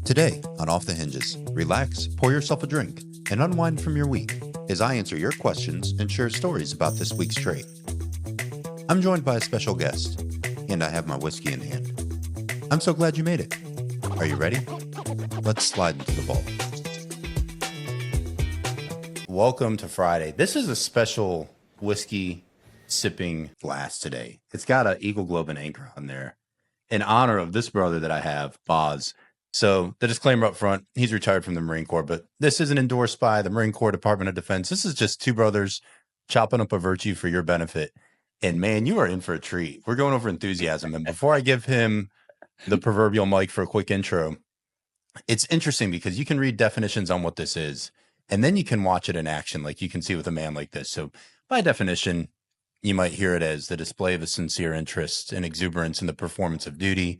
Today on Off the Hinges, relax, pour yourself a drink, and unwind from your week as I answer your questions and share stories about this week's trade. I'm joined by a special guest, and I have my whiskey in hand. I'm so glad you made it. Are you ready? Let's slide into the vault. Welcome to Friday. This is a special whiskey sipping glass today. It's got an Eagle Globe and Anchor on there in honor of this brother that I have, Boz. So the disclaimer up front, he's retired from the Marine Corps, but this isn't endorsed by the Marine Corps Department of Defense. This is just two brothers chopping up a virtue for your benefit. And man, you are in for a treat. We're going over enthusiasm. And before I give him the proverbial mic for a quick intro, it's interesting because you can read definitions on what this is, and then you can watch it in action, like you can see with a man like this. So by definition, you might hear it as the display of a sincere interest and exuberance in the performance of duty,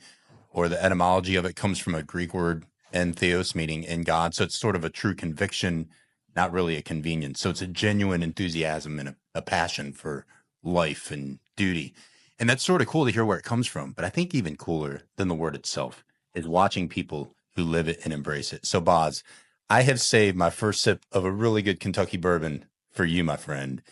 or the etymology of it comes from a Greek word, entheos, meaning in God. So it's sort of a true conviction, not really a convenience. So it's a genuine enthusiasm and a passion for life and duty. And that's sort of cool to hear where it comes from. But I think even cooler than the word itself is watching people who live it and embrace it. So Boz, I have saved my first sip of a really good Kentucky bourbon for you, my friend.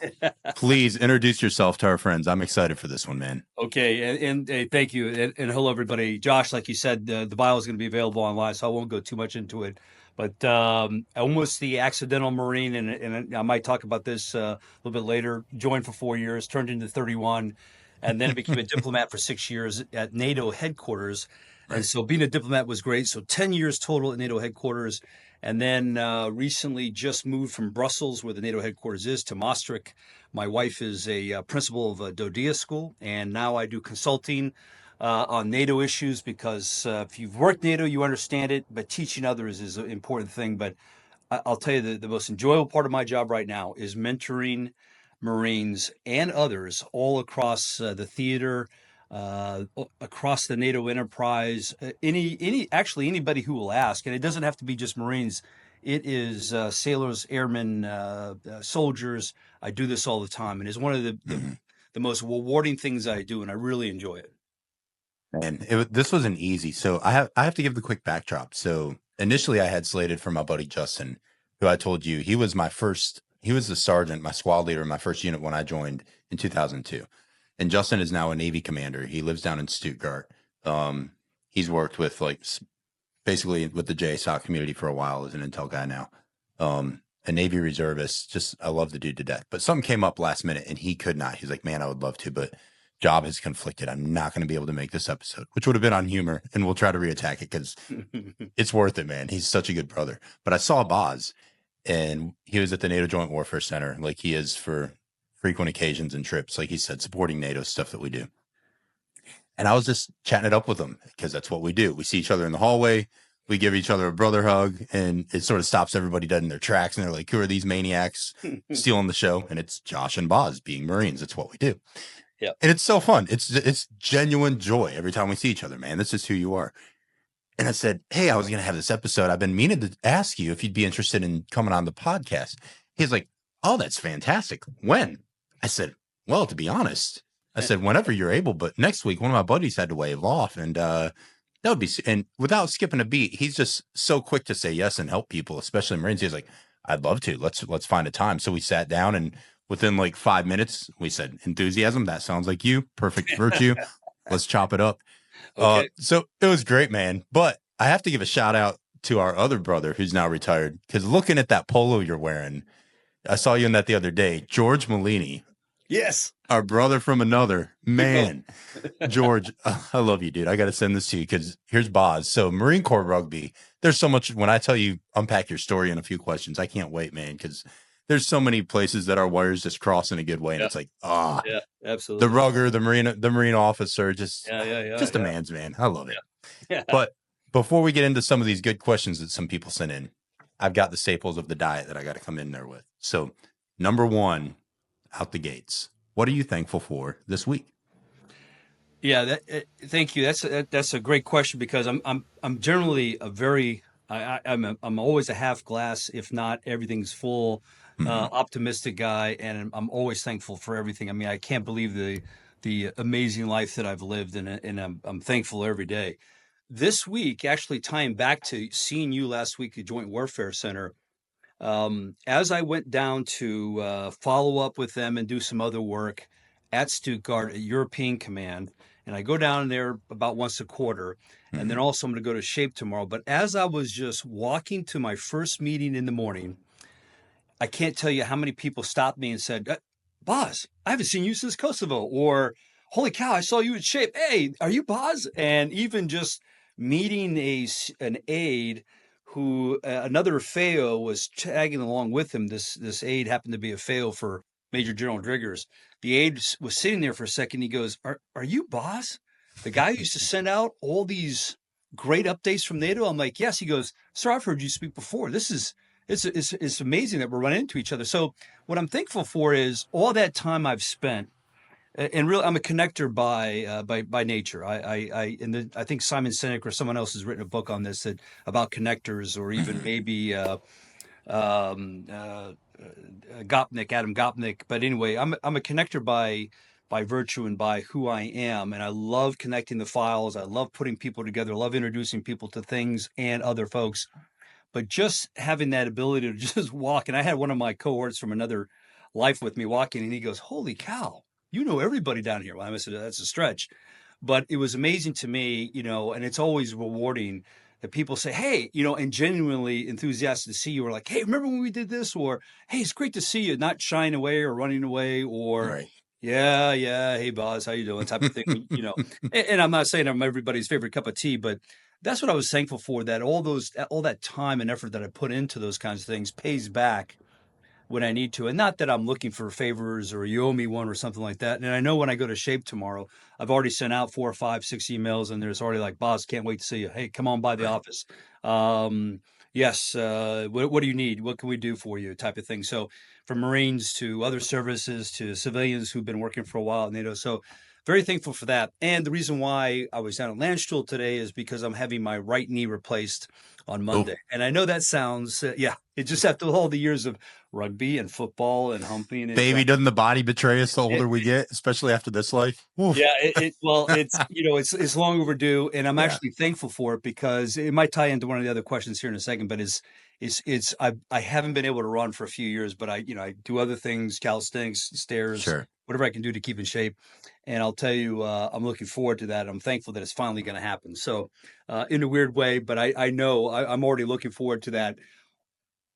Please introduce yourself to our friends. I'm excited for this one, man. Okay, and thank you, and hello, everybody. Josh, like you said, the bio is going to be available online, so I won't go too much into it. But almost the accidental Marine, and I might talk about this a little bit later, joined for 4 years, turned into 31, and then became a diplomat for 6 years at NATO Headquarters. Right. And so being a diplomat was great. So 10 years total at NATO Headquarters. And then recently just moved from Brussels, where the NATO headquarters is, to Maastricht. My wife is a principal of a Dodia school, and now I do consulting on NATO issues because if you've worked NATO, you understand it, but teaching others is an important thing. But I'll tell you, the most enjoyable part of my job right now is mentoring Marines and others all across the theater, across the NATO enterprise, anybody who will ask, and it doesn't have to be just Marines. It is sailors, airmen, soldiers. I do this all the time, and it's one of the most rewarding things I do, and I really enjoy it. And this wasn't easy. So I have to give the quick backdrop. So initially I had slated for my buddy Justin, who I told you he was the sergeant, my squad leader in my first unit when I joined in 2002. And Justin is now a Navy commander. He lives down in Stuttgart. He's worked with basically with the JSOC community for a while as an intel guy now. A Navy reservist. Just, I love the dude to death. But something came up last minute and he could not. He's like, man, I would love to, but job has conflicted. I'm not going to be able to make this episode, which would have been on humor. And we'll try to reattack it because it's worth it, man. He's such a good brother. But I saw Boz and he was at the NATO Joint Warfare Center, like he is for frequent occasions and trips, like he said, supporting NATO stuff that we do. And I was just chatting it up with him because that's what we do. We see each other in the hallway. We give each other a brother hug, and it sort of stops everybody dead in their tracks. And they're like, who are these maniacs stealing the show? And it's Josh and Boz being Marines. It's what we do. Yeah. And it's so fun. It's genuine joy every time we see each other, man. This is who you are. And I said, hey, I was going to have this episode. I've been meaning to ask you if you'd be interested in coming on the podcast. He's like, oh, that's fantastic. When? I said, well, to be honest, I said, whenever you're able, but next week, one of my buddies had to wave off and that would be, and without skipping a beat, he's just so quick to say yes and help people, especially Marines. He's like, I'd love to, let's find a time. So we sat down and within like 5 minutes, we said, enthusiasm, that sounds like you, perfect virtue. Let's chop it up. Okay. So it was great, man. But I have to give a shout out to our other brother who's now retired, because looking at that polo you're wearing, I saw you in that the other day, George Malini. Yes. Our brother from another, man. George, I love you, dude. I got to send this to you because here's Boz. So Marine Corps rugby, there's so much. When I tell you, unpack your story in a few questions, I can't wait, man, because there's so many places that our wires just cross in a good way. And it's like, yeah, absolutely. The rugger, the Marine officer, just a man's man. I love it. Yeah. But before we get into some of these good questions that some people sent in, I've got the staples of the diet that I got to come in there with. So number one, out the gates, what are you thankful for this week? Yeah, thank you. That's a great question because I'm generally a very I'm always a half glass, if not everything's full, optimistic guy, and I'm always thankful for everything. I mean, I can't believe the amazing life that I've lived, and I'm thankful every day. this week, actually tying back to seeing you last week at Joint Warfare Center, as I went down to follow up with them and do some other work at Stuttgart at European Command, and I go down there about once a quarter, and then Mhm. also I'm going to go to Shape tomorrow. But as I was just walking to my first meeting in the morning, I can't tell you how many people stopped me and said, Boz, I haven't seen you since Kosovo, or holy cow, I saw you in Shape. Hey, are you Boz? And even just meeting an aide who another FAO was tagging along with him. This aide happened to be a FAO for Major General Driggers. The aide was sitting there for a second. He goes, "Are you Boz, the guy who used to send out all these great updates from NATO?" I'm like, "Yes." He goes, "Sir, I've heard you speak before. This is it's amazing that we're running into each other." So what I'm thankful for is all that time I've spent, and really I'm a connector by nature. I think Simon Sinek or someone else has written a book on this about connectors, or even Mhm. maybe um, uh, Adam Gopnik. But anyway, I'm a connector by virtue and by who I am, and I love connecting the files. I love putting people together. I love introducing people to things and other folks, but just having that ability to just walk. And I had one of my cohorts from another life with me walking, and he goes, "Holy cow, you know everybody down here." Well, I said, "That's a stretch." But it was amazing to me, and it's always rewarding that people say, "Hey," and genuinely enthusiastic to see you, or like, "Hey, remember when we did this?" Or, "Hey, it's great to see you," not shying away or running away, or, Right. "Yeah, yeah, hey, boss, how you doing?" type of thing. And I'm not saying I'm everybody's favorite cup of tea, but that's what I was thankful for, that all that time and effort that I put into those kinds of things pays back when I need to. And not that I'm looking for favors or you owe me one or something like that. And I know when I go to Shape tomorrow, I've already sent out 4 or 5, 6 emails, and there's already like, "Boss, can't wait to see you. Hey, come on by the Right. office. Yes, what do you need? What can we do for you?" type of thing. So from Marines to other services to civilians who've been working for a while at NATO. So very thankful for that. And the reason why I was down at Landstuhl today is because I'm having my right knee replaced on Oh, Monday. And I know that sounds, yeah, it just after all the years of rugby and football and humping and baby, doesn't the body betray us the it, older we get, especially after this life? Oof. yeah, well, it's long overdue, and I'm Yeah. actually thankful for it, because it might tie into one of the other questions here in a second. But I haven't been able to run for a few years, but I do other things, calisthenics, stairs, Sure. whatever I can do to keep in shape. And I'll tell you, I'm looking forward to that. I'm thankful that it's finally going to happen. So, in a weird way, but I know I'm already looking forward to that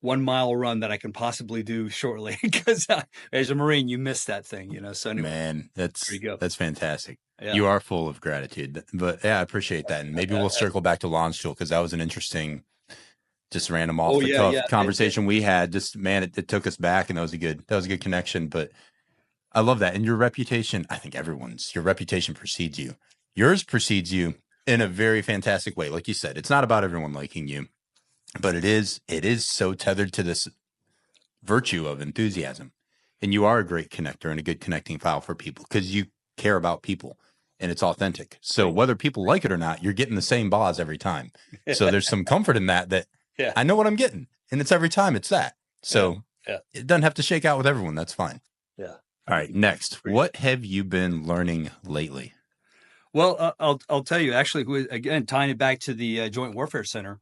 1 mile run that I can possibly do shortly, because as a Marine, you miss that thing. So anyway, Man, there that's you go. that's fantastic. Yeah. You are full of gratitude. But yeah, I appreciate that. And maybe we'll circle back to Launch Tool because that was an interesting, just random off Oh the yeah, yeah. cuff conversation we had. Just man, it took us back and that was a good connection. But I love that. And your reputation, I think your reputation precedes you. Yours precedes you in a very fantastic way. Like you said, it's not about everyone liking you, but it is so tethered to this virtue of enthusiasm. And you are a great connector and a good connecting file for people because you care about people and it's authentic. So Thank whether people like it or not, you're getting the same buzz every time. you. So there's some comfort in that Yeah, I know what I'm getting. And it's every time it's that. yeah, So yeah, it doesn't have to shake out with everyone. That's fine. yeah. All right. Next, Appreciate what it. have you been learning lately? Well, I'll tell you, actually, again, tying it back to the Joint Warfare Center.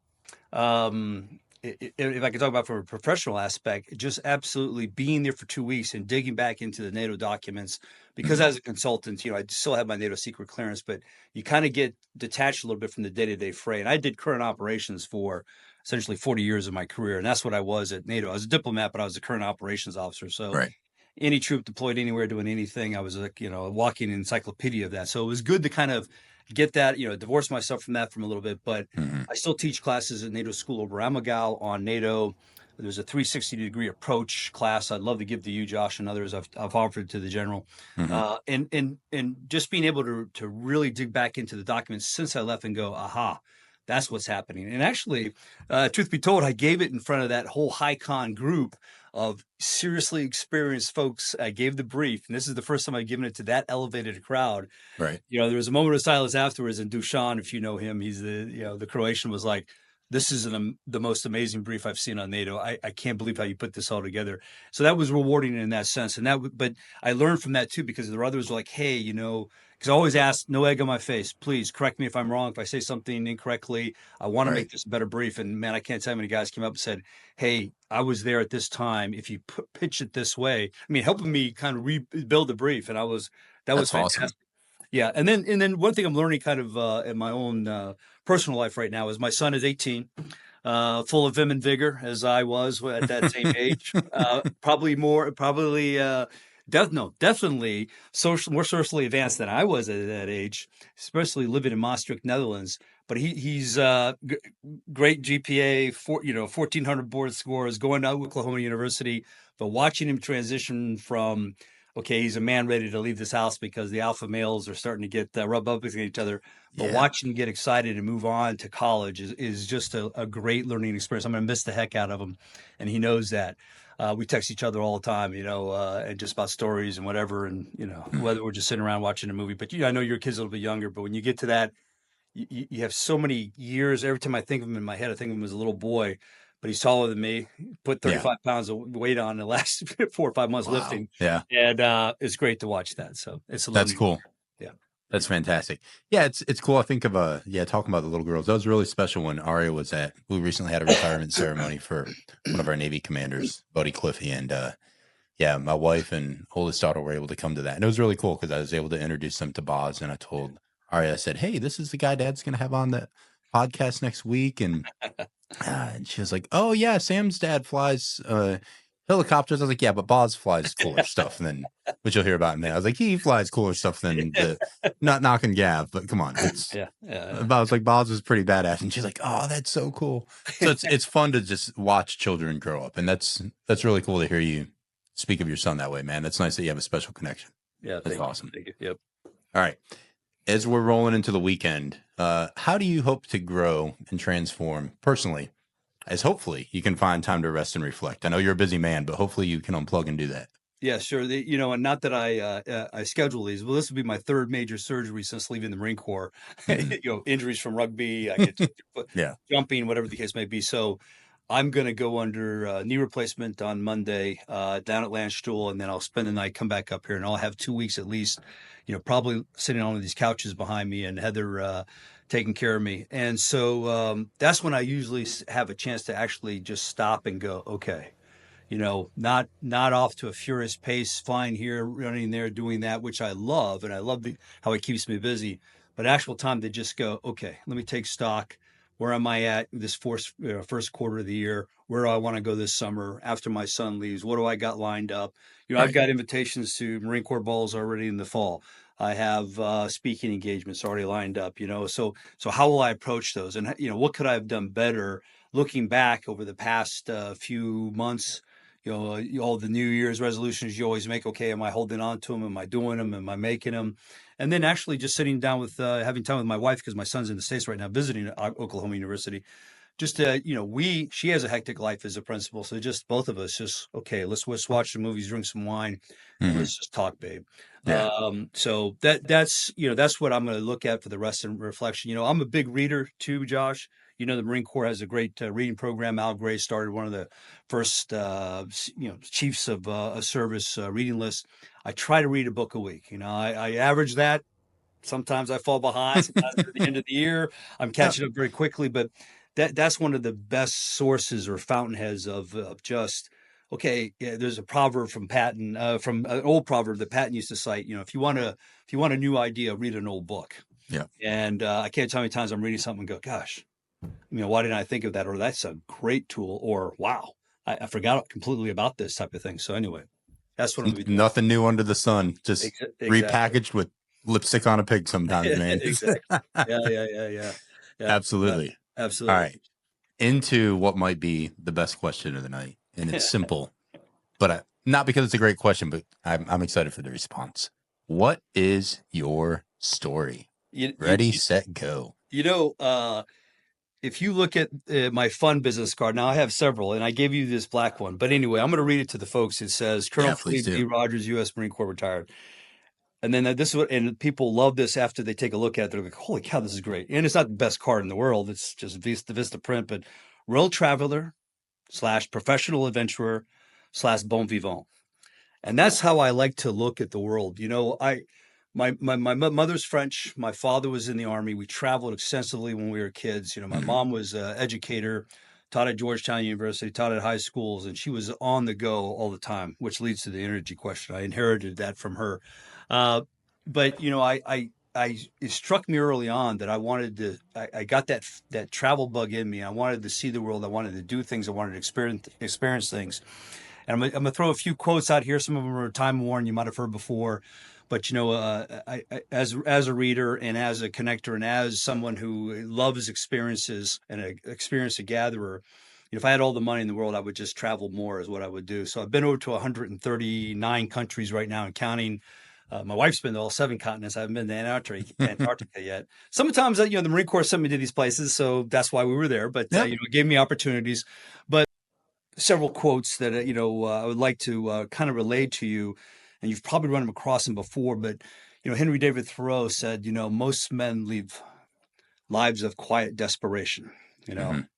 If I could talk about from a professional aspect, just absolutely being there for 2 weeks and digging back into the NATO documents, because Mhm. as a consultant, I still have my NATO secret clearance, but you kind of get detached a little bit from the day-to-day fray. And I did current operations for essentially 40 years of my career, and that's what I was at NATO. I was a diplomat, but I was a current operations officer. So Right. any troop deployed anywhere doing anything, I was a walking encyclopedia of that. So it was good to kind of get that, divorce myself from that from a little bit. But Mhm. I still teach classes at NATO School of Ramagao on NATO. There's a 360-degree approach class I'd love to give to you, Josh, and others. I've offered to the general, Mhm. and just being able to really dig back into the documents since I left and go, aha, that's what's happening. And actually, truth be told, I gave it in front of that whole high con group of seriously experienced folks. I gave the brief, and this is the first time I've given it to that elevated crowd. Right. There was a moment of silence afterwards, and Dusan, if you know him, he's the Croatian, was like, this is the most amazing brief I've seen on NATO. I can't believe how you put this all together. So that was rewarding in that sense. But I learned from that too, because there were others were like, hey, because I always ask, no egg on my face, please correct me if I'm wrong. If I say something incorrectly, I want to Right. make this a better brief. And man, I can't tell how many guys came up and said, hey, I was there at this time. If you pitch it this way, I mean, helping me kind of rebuild the brief. And that was That's awesome. fantastic. Yeah, and then one thing I'm learning kind of in my own personal life right now is my son is 18, full of vim and vigor as I was at that same age. Definitely more socially advanced than I was at that age, especially living in Maastricht, Netherlands. But he's great GPA, 1400 board scores, going to Oklahoma University. But watching him transition from okay, he's a man ready to leave this house because the alpha males are starting to get rub up against each other. But Yeah. watching him get excited and move on to college is just a great learning experience. I'm going to miss the heck out of him, and he knows that. We text each other all the time, and just about stories and whatever, and whether we're just sitting around watching a movie. But I know your kid's a little bit younger, but when you get to that, you have so many years. Every time I think of him in my head, I think of him as a little boy, but he's taller than me. Put Yeah. 35 pounds of weight on the last 4 or 5 months Wow. lifting. Yeah. And it's great to watch that. So it's a That's learning. cool. Yeah. That's fantastic. Yeah, it's cool. I think of talking about the little girls. That was really special when Aria was we recently had a retirement ceremony for one of our Navy commanders, Buddy Cliffy, and my wife and oldest daughter were able to come to that. And it was really cool because I was able to introduce them to Boz, and I told Aria, I said, hey, this is the guy Dad's gonna have on the podcast next week. And she was like, oh yeah, Sam's dad flies helicopters. I was like, yeah, but Boz flies cooler stuff than what you'll hear about in there. I was like, he flies cooler stuff than the not knocking Gav, but come on. Yeah. I was like, Boz was pretty badass. And she's like, oh, that's so cool. So it's fun to just watch children grow up. And that's really cool to hear you speak of your son that way, man. That's nice that you have a special connection. Yeah. That's awesome. Thank you. Yep. All right. As we're rolling into the weekend, how do you hope to grow and transform personally, as hopefully you can find time to rest and reflect? I know you're a busy man, but hopefully you can unplug and do that. Yeah, sure. And not that I schedule these. Well, this will be my third major surgery since leaving the Marine Corps. Injuries from rugby, I get Yeah. jumping, whatever the case may be. So I'm going to go under knee replacement on Monday down at Landstuhl, and then I'll spend the night, come back up here, and I'll have 2 weeks at least, probably sitting on one of these couches behind me and Heather taking care of me. And so that's when I usually have a chance to actually just stop and go, okay, not off to a furious pace, flying here, running there, doing that, which I love. And I love how it keeps me busy, but actual time to just go, okay, let me take stock. Where am I at this first quarter of the year? Where do I want to go this summer after my son leaves? What do I got lined up? Right. I've got invitations to Marine Corps balls already in the fall. I have speaking engagements already lined up, so how will I approach those? And, what could I have done better looking back over the past few months? All the New Year's resolutions you always make. Okay, am I holding on to them? Am I doing them? Am I making them? And then actually just sitting down with having time with my wife, because my son's in the States right now visiting Oklahoma University. Just she has a hectic life as a principal, so just both of us okay. Let's watch the movies, drink some wine, and let's just talk, babe. Yeah. So that's what I'm going to look at for the rest and reflection. I'm a big reader too, Josh. The Marine Corps has a great reading program. Al Gray started one of the first, chiefs of a service reading list. I try to read a book a week. I average that. Sometimes I fall behind. Sometimes at the end of the year, I'm catching up very quickly. But that's one of the best sources or fountainheads of just, okay, yeah, there's a proverb from Patton, from an old proverb that Patton used to cite. If you want a new idea, read an old book. Yeah. And I can't tell how many times I'm reading something and go, gosh, why didn't I think of that? Or that's a great tool. Or wow, I forgot completely about this type of thing. So anyway, that's what I'm doing. Nothing new under the sun. Just Exactly. repackaged with lipstick on a pig sometimes, man. Exactly. Yeah. Absolutely. Absolutely. All right. Into what might be the best question of the night. And it's simple, but not because it's a great question, but I'm excited for the response. What is your story? Ready, set, go. If you look at my fun business card, now I have several, and I gave you this black one. But anyway, I'm going to read it to the folks. It says, Colonel Philippe D. Rogers, U.S. Marine Corps retired. And then this is what, and people love this after they take a look at it. They're like, holy cow, this is great. And it's not the best card in the world. It's just Vista print, but Royal Traveler / professional adventurer / bon vivant. And that's how I like to look at the world. My mother's French. My father was in the army. We traveled extensively when we were kids. My Mhm. mom was an educator, taught at Georgetown University, taught at high schools, and she was on the go all the time, which leads to the energy question. I inherited that from her. Uh, but it struck me early on that I wanted to. I got that travel bug in me. I wanted to see the world. I wanted to do things. I wanted to experience things. And I'm gonna throw a few quotes out here. Some of them are time worn. You might have heard before, but as a reader and as a connector and as someone who loves experiences and an experience a gatherer, if I had all the money in the world, I would just travel more, is what I would do. So I've been over to 139 countries right now and counting. My wife's been to all 7 continents. I haven't been to Antarctica yet. Sometimes, the Marine Corps sent me to these places, so that's why we were there. But Yep. it gave me opportunities. But several quotes that I would like to kind of relay to you, and you've probably run them across them before. But Henry David Thoreau said, most men live lives of quiet desperation. Mhm.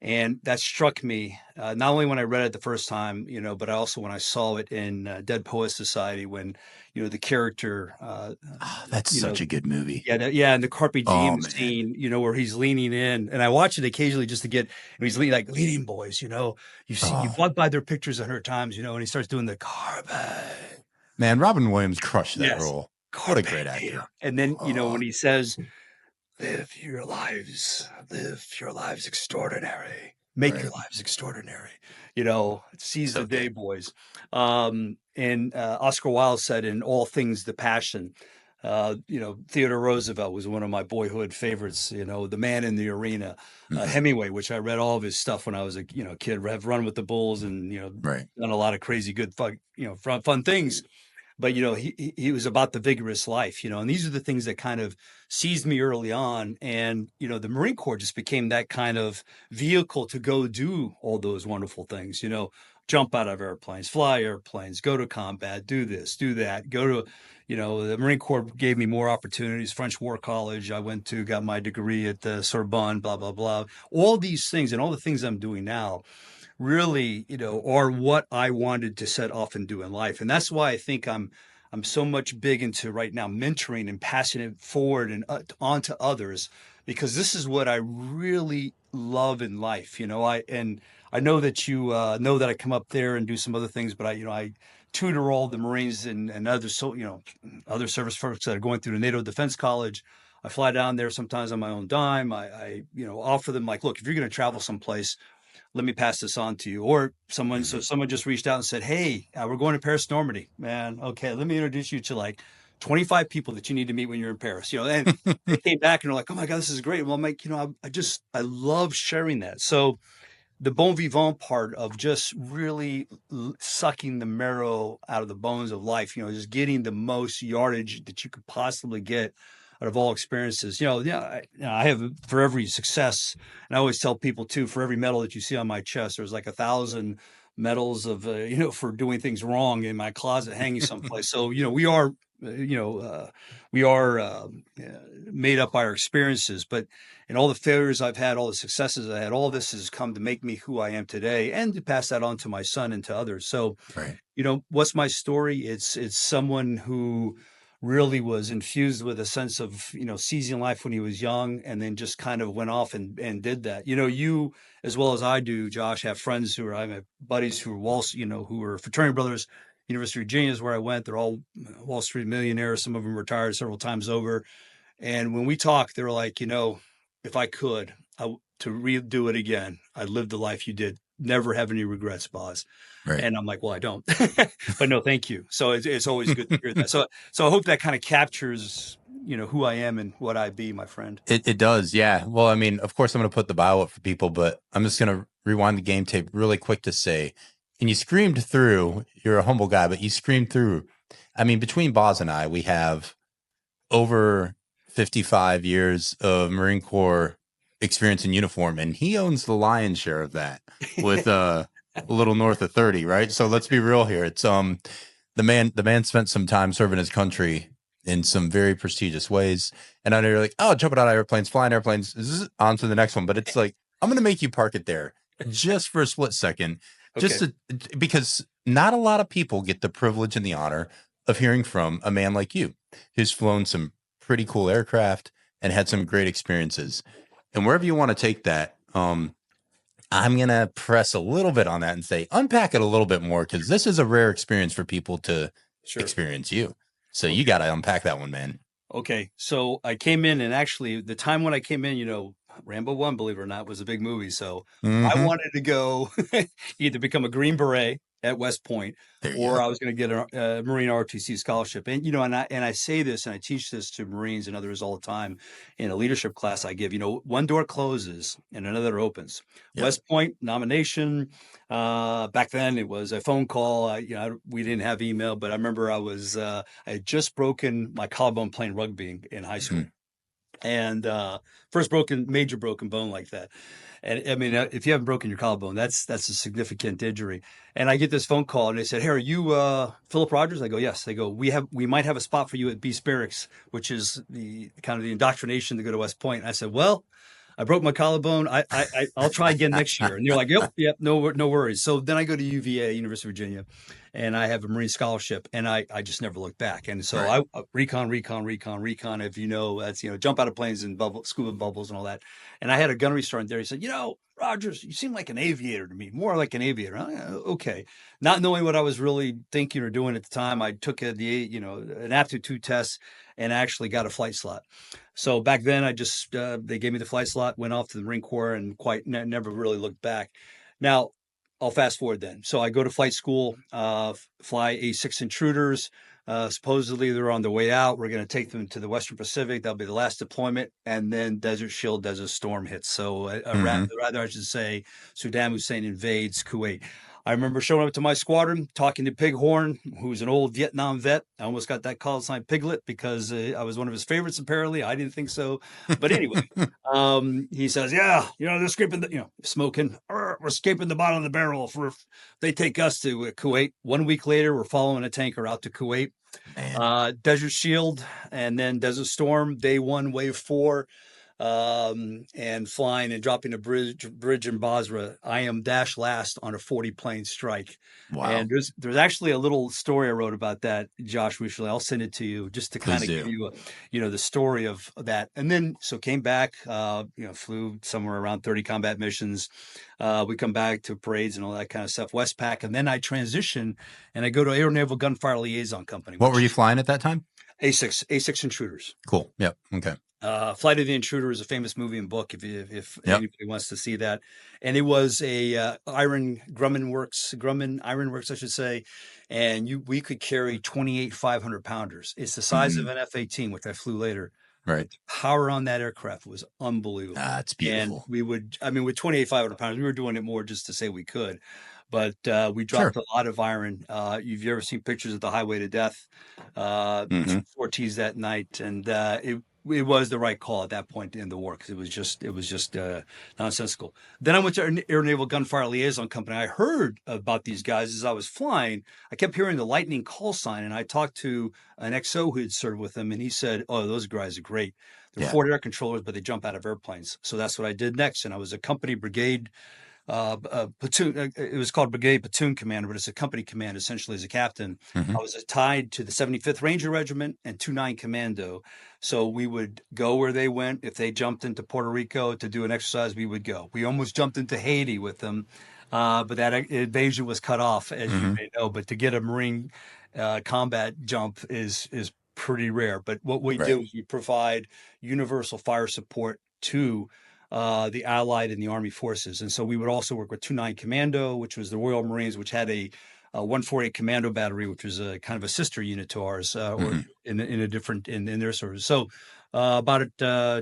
And that struck me not only when I read it the first time, but also when I saw it in Dead Poets Society when the character, Oh, that's you know, such a good movie. yeah, and the Carpe Oh Diem man. scene, where he's leaning in, and I watch it occasionally just to get, he's like leading boys, you Oh walk by their pictures 100 times, and he starts doing the Carpe. man, Robin Williams crushed that Yes, role. What a Carpe great Diem. actor. And then, Oh, when he says, live your lives extraordinary, make your right. lives extraordinary, seize the So day, good. boys. And Oscar Wilde said in All Things the Passion, Theodore Roosevelt was one of my boyhood favorites, The Man in the Arena. Mhm. Hemingway, which I read all of his stuff when I was a kid, have run with the Bulls and, Right. done a lot of crazy, good, fun things. But he was about the vigorous life, and these are the things that kind of seized me early on. And the Marine Corps just became that kind of vehicle to go do all those wonderful things, jump out of airplanes, fly airplanes, go to combat, do this, do that, go to, the Marine Corps gave me more opportunities. French War College I went to, got my degree at the Sorbonne, blah blah blah. All these things and all the things I'm doing now really, are what I wanted to set off and do in life. And that's why I think I'm so much big into right now mentoring and passing it forward and on to others, because this is what I really love in life. I know that you know that I come up there and do some other things, but I tutor all the Marines and other other service folks that are going through the NATO Defense College. I fly down there sometimes on my own dime. I offer them, like, look, if you're going to travel someplace, let me pass this on to you. Or Mhm. someone just reached out and said, hey, we're going to Paris, Normandy, man. Okay, let me introduce you to like 25 people that you need to meet when you're in Paris, and they came back and they're like, oh my God, this is great. Well, I'm like, I love sharing that. So the bon vivant part of just really sucking the marrow out of the bones of life, just getting the most yardage that you could possibly get out of all experiences. I have, for every success, and I always tell people too, for every medal that you see on my chest, there's like 1,000 medals of, for doing things wrong in my closet hanging someplace. So, you know, uh, we are made up by our experiences, but and all the failures I've had, all the successes I had, all this has come to make me who I am today and to pass that on to my son and to others. So, Right. what's my story? It's someone who really was infused with a sense of, seizing life when he was young and then just kind of went off and did that. You, as well as I do, Josh, have friends I have buddies who are who are fraternity brothers. University of Virginia is where I went. They're all Wall Street millionaires. Some of them retired several times over. And when we talk, they're like, if I could, to redo it again, I'd live the life you did. Never have any regrets, boss. Right. And I'm like, well, I don't, but no, thank you. So it's always good to hear that. So I hope that kind of captures, who I am and what I be, my friend. It does, yeah. Well, I mean, of course, I'm going to put the bio up for people, but I'm just going to rewind the game tape really quick to say, and you screamed through. You're a humble guy, but you screamed through. I mean, between Boz and I, we have over 55 years of Marine Corps experience in uniform, and he owns the lion's share of that with a little north of 30, right? So let's be real here. It's the man spent some time serving his country in some very prestigious ways. And I know you're like, oh, jumping out of airplanes, flying airplanes, on to the next one. But it's like, I'm going to make you park it there just for a split second, just Okay. to, because not a lot of people get the privilege and the honor of hearing from a man like you who's flown some pretty cool aircraft and had some great experiences. And wherever you want to take that, I'm going to press a little bit on that and say, unpack it a little bit more, because this is a rare experience for people to Sure. experience you. So you Okay. got to unpack that one, man. Okay. So I came in, and actually, the time when I came in, Rambo 1, believe it or not, was a big movie. So I Mm-hmm. wanted to go either become a Green Beret at West Point, There you or go. I was going to get a Marine ROTC scholarship. And, and I say this, and I teach this to Marines and others all the time in a leadership class I give. One door closes and another opens. Yep. West Point nomination. Back then it was a phone call. We didn't have email, but I remember I had just broken my collarbone playing rugby in high school. Mm-hmm. And first major broken bone like that. And I mean, if you haven't broken your collarbone, that's a significant injury. And I get this phone call, and they said, "Hey, are you Philip Rogers?" I go, "Yes." They go, "We might have a spot for you at Beast Barracks, which is the kind of the indoctrination to go to West Point." And I said, "Well, I broke my collarbone. I'll try again next year." And they're like, "Yep, no worries." So then I go to UVA, University of Virginia, and I have a Marine scholarship, and I just never looked back. And so Right. I recon. If that's jump out of planes and scuba bubbles and all that. And I had a gunnery sergeant there. He said, "Rogers, you seem like an aviator to me, more like an aviator." Okay, not knowing what I was really thinking or doing at the time, I took an aptitude test and actually got a flight slot. So back then, I just they gave me the flight slot, went off to the Marine Corps, and never really looked back. Now, I'll fast forward then. So I go to flight school, fly A6 intruders. Supposedly they're on their way out. We're going to take them to the Western Pacific. That'll be the last deployment, and then Desert Shield, Desert Storm hits. So Mm-hmm. rather, I should say, Saddam Hussein invades Kuwait. I remember showing up to my squadron, talking to Pighorn, who's an old Vietnam vet. I almost got that call sign Piglet because I was one of his favorites. Apparently, I didn't think so, but anyway, he says, "Yeah, they're scraping smoking. We're scraping the bottom of the barrel for if they take us to Kuwait." 1 week later, we're following a tanker out to Kuwait. Man. Desert Shield and then Desert Storm, day one, wave four, and flying and dropping a bridge in Basra. I am dash last on a 40 plane strike. Wow. And there's actually a little story I wrote about that, Josh. I'll send it to you just to kind Please of give do. you the story of that. And then so came back, flew somewhere around 30 combat missions. We come back to parades and all that kind of stuff, Westpac, and then I transition and I go to Air Naval Gunfire Liaison Company, What were which you flying at that time? A6 intruders. Cool. Yep. Okay. Flight of the Intruder is a famous movie and book if Yep. anybody wants to see that. And it was a Grumman Iron Works, I should say. And we could carry 28 500-pounders. It's the size of Mm-hmm. an F-18, which I flew later. Right. But the power on that aircraft was unbelievable. Ah, it's And beautiful. with 28 500-pounders, we were doing it more just to say we could. But we dropped Sure. a lot of iron. You've ever seen pictures of the Highway to Death? Mm-hmm. Two sorties that night, and it was the right call at that point in the war because it was just nonsensical. Then I went to Air Naval Gunfire Liaison Company. I heard about these guys as I was flying. I kept hearing the lightning call sign, and I talked to an XO who had served with them, and he said, "Oh, those guys are great. They're Yeah. forward air controllers, but they jump out of airplanes." So that's what I did next, and I was a company brigade platoon. It was called Brigade Platoon Commander, but it's a company command essentially as a captain. Mm-hmm. I was tied to the 75th Ranger Regiment and 29 Commando. So we would go where they went. If they jumped into Puerto Rico to do an exercise, we would go. We almost jumped into Haiti with them, but that invasion was cut off, as you Mm-hmm. may know. But to get a Marine combat jump is pretty rare. But what we Right. do is we provide universal fire support to the Allied and the Army forces. And so we would also work with 29 Commando, which was the Royal Marines, which had a 148 Commando Battery, which was a kind of a sister unit to ours, or Mm-hmm. in a different in their service. So about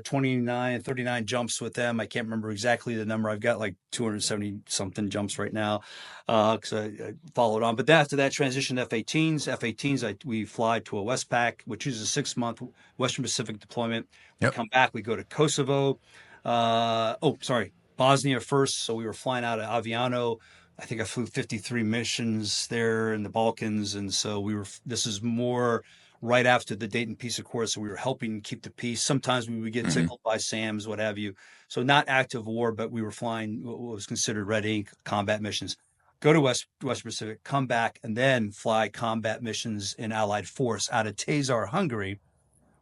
29, 39 jumps with them. I can't remember exactly the number. I've got like 270 something jumps right now because I followed on. But after that transition to F-18s, we fly to a Westpac, which is a 6-month Western Pacific deployment. We Yep. come back, we go to Kosovo. Sorry, Bosnia first. So we were flying out of Aviano. I think I flew 53 missions there in the Balkans, and so this is more right after the Dayton Peace Accord. So we were helping keep the peace. Sometimes we would get Hmm. tickled by SAMs, what have you. So not active war, but we were flying what was considered red ink combat missions. Go to West Pacific, come back, and then fly combat missions in Allied force out of Tazar, Hungary.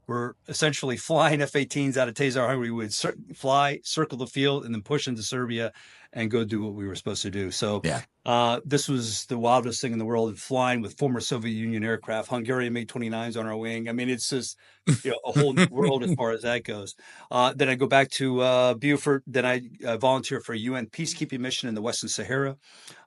We're essentially flying F-18s out of Tazar, Hungary. We would fly, circle the field, and then push into Serbia and go do what we were supposed to do. So Yeah. this was the wildest thing in the world, flying with former Soviet Union aircraft, Hungarian MiG-29s on our wing. I mean, it's just a whole new world as far as that goes. Then I go back to Beaufort. Then I volunteer for a UN peacekeeping mission in the Western Sahara.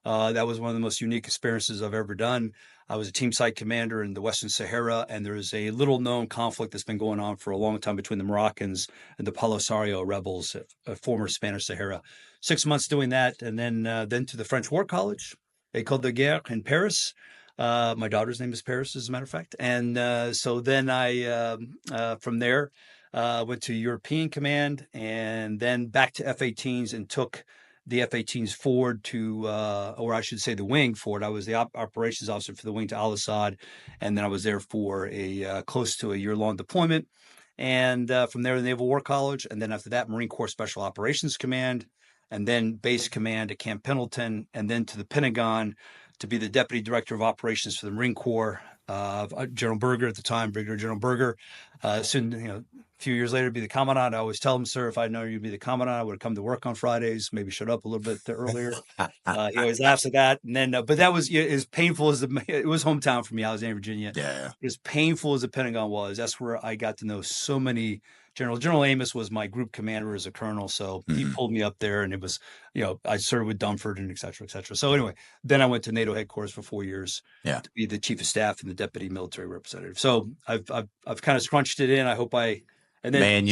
That was one of the most unique experiences I've ever done. I was a team site commander in the Western Sahara, and there is a little known conflict that's been going on for a long time between the Moroccans and the Polisario rebels, former Spanish Sahara. 6 months doing that, and then to the French War College, École de Guerre in Paris. My daughter's name is Paris, as a matter of fact. And so then I, from there, went to European Command, and then back to F-18s and took the F-18s forward to, or I should say the wing forward. I was the operations officer for the wing to Al Assad, and then I was there for a close to a year-long deployment. And from there, the Naval War College, and then after that, Marine Corps Special Operations Command, and then Base Command at Camp Pendleton, and then to the Pentagon to be the Deputy Director of Operations for the Marine Corps. General Berger at the time, Brigadier General Berger. Soon, a few years later, be the commandant. I always tell him, sir, if I'd known you'd be the commandant, I would have come to work on Fridays, maybe showed up a little bit earlier. He always laughs at that. And then, but that was as painful as it was hometown for me. I was in Virginia. Yeah. As painful as the Pentagon was, that's where I got to know so many General Amos was my group commander as a colonel. So he pulled me up there, and it was, I served with Dunford and et cetera, et cetera. So anyway, then I went to NATO headquarters for 4 years to be the chief of staff and the deputy military representative. So I've kind of scrunched it in. I hope and then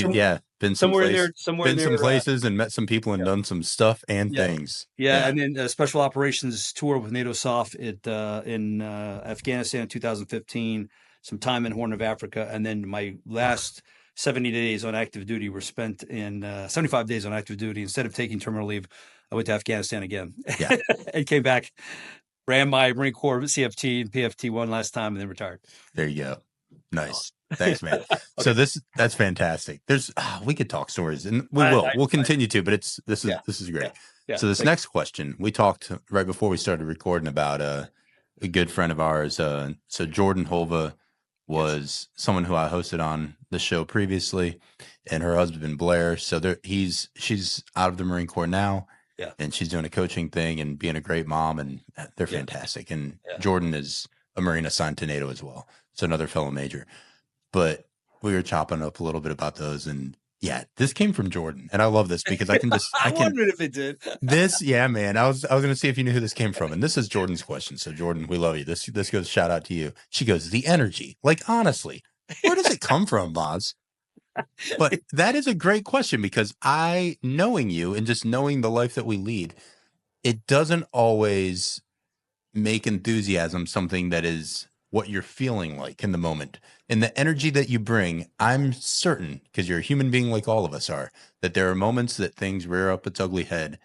been somewhere in there, some places and met some people and done some stuff and things. Yeah. And then a special operations tour with NATO SOF in Afghanistan in 2015, some time in Horn of Africa. And then my last 70 days on active duty were spent in 75 days on active duty. Instead of taking terminal leave, I went to Afghanistan again and came back, ran my Marine Corps CFT and PFT one last time, and then retired. There you go. Nice. Thanks, man. Okay. So that's fantastic. We could talk stories, and we'll continue to, but this is great. Yeah. So this next question, we talked right before we started recording about a good friend of ours. So Jordan Holva was someone who I hosted on the show previously, and her husband Blair. So she's out of the Marine Corps now. Yeah. And she's doing a coaching thing and being a great mom, and they're fantastic. And Jordan is a Marine assigned to NATO as well. So another fellow major. But we were chopping up a little bit about those, and this came from Jordan, and I love this because I can I wondered if it did. Man. I was going to see if you knew who this came from, and this is Jordan's question. So Jordan, we love you. This goes shout out to you. She goes, the energy. Like, honestly, where does it come from, Boz? But that is a great question, because knowing you and just knowing the life that we lead, it doesn't always make enthusiasm something that is what you're feeling like in the moment. And the energy that you bring, I'm certain, because you're a human being like all of us are, that there are moments that things rear up its ugly head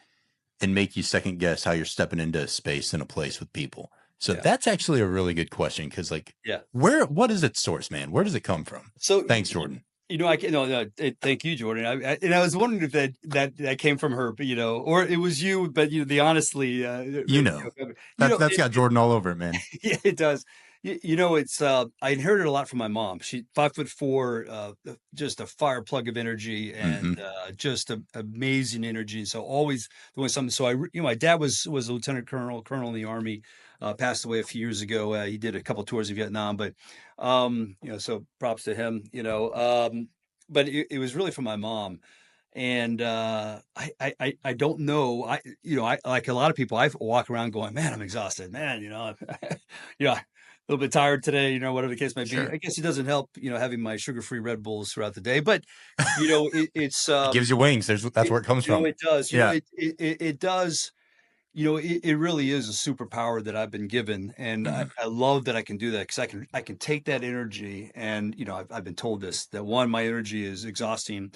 and make you second guess how you're stepping into a space and a place with people. So that's actually a really good question, because what is its source, man? Where does it come from? So thanks, Jordan. Thank you, Jordan. I was wondering if that came from her, but or it was you, but that's got Jordan all over it, man. Yeah, it does. It's I inherited a lot from my mom. She's 5'4", just a fire plug of energy, and just amazing energy. So always doing something. So my dad was a lieutenant colonel in the Army. Passed away a few years ago. He did a couple of tours of Vietnam, but so props to him. But it was really from my mom, and I don't know. I like a lot of people. I walk around going, man, I'm exhausted, man. A little bit tired today, whatever the case may be. Sure. I guess it doesn't help, having my sugar-free Red Bulls throughout the day. But, it's it gives you wings. That's where it comes from. It does. It does. It really is a superpower that I've been given, and I love that I can do that, because I can take that energy, and I've been told this, that one, my energy is exhausting.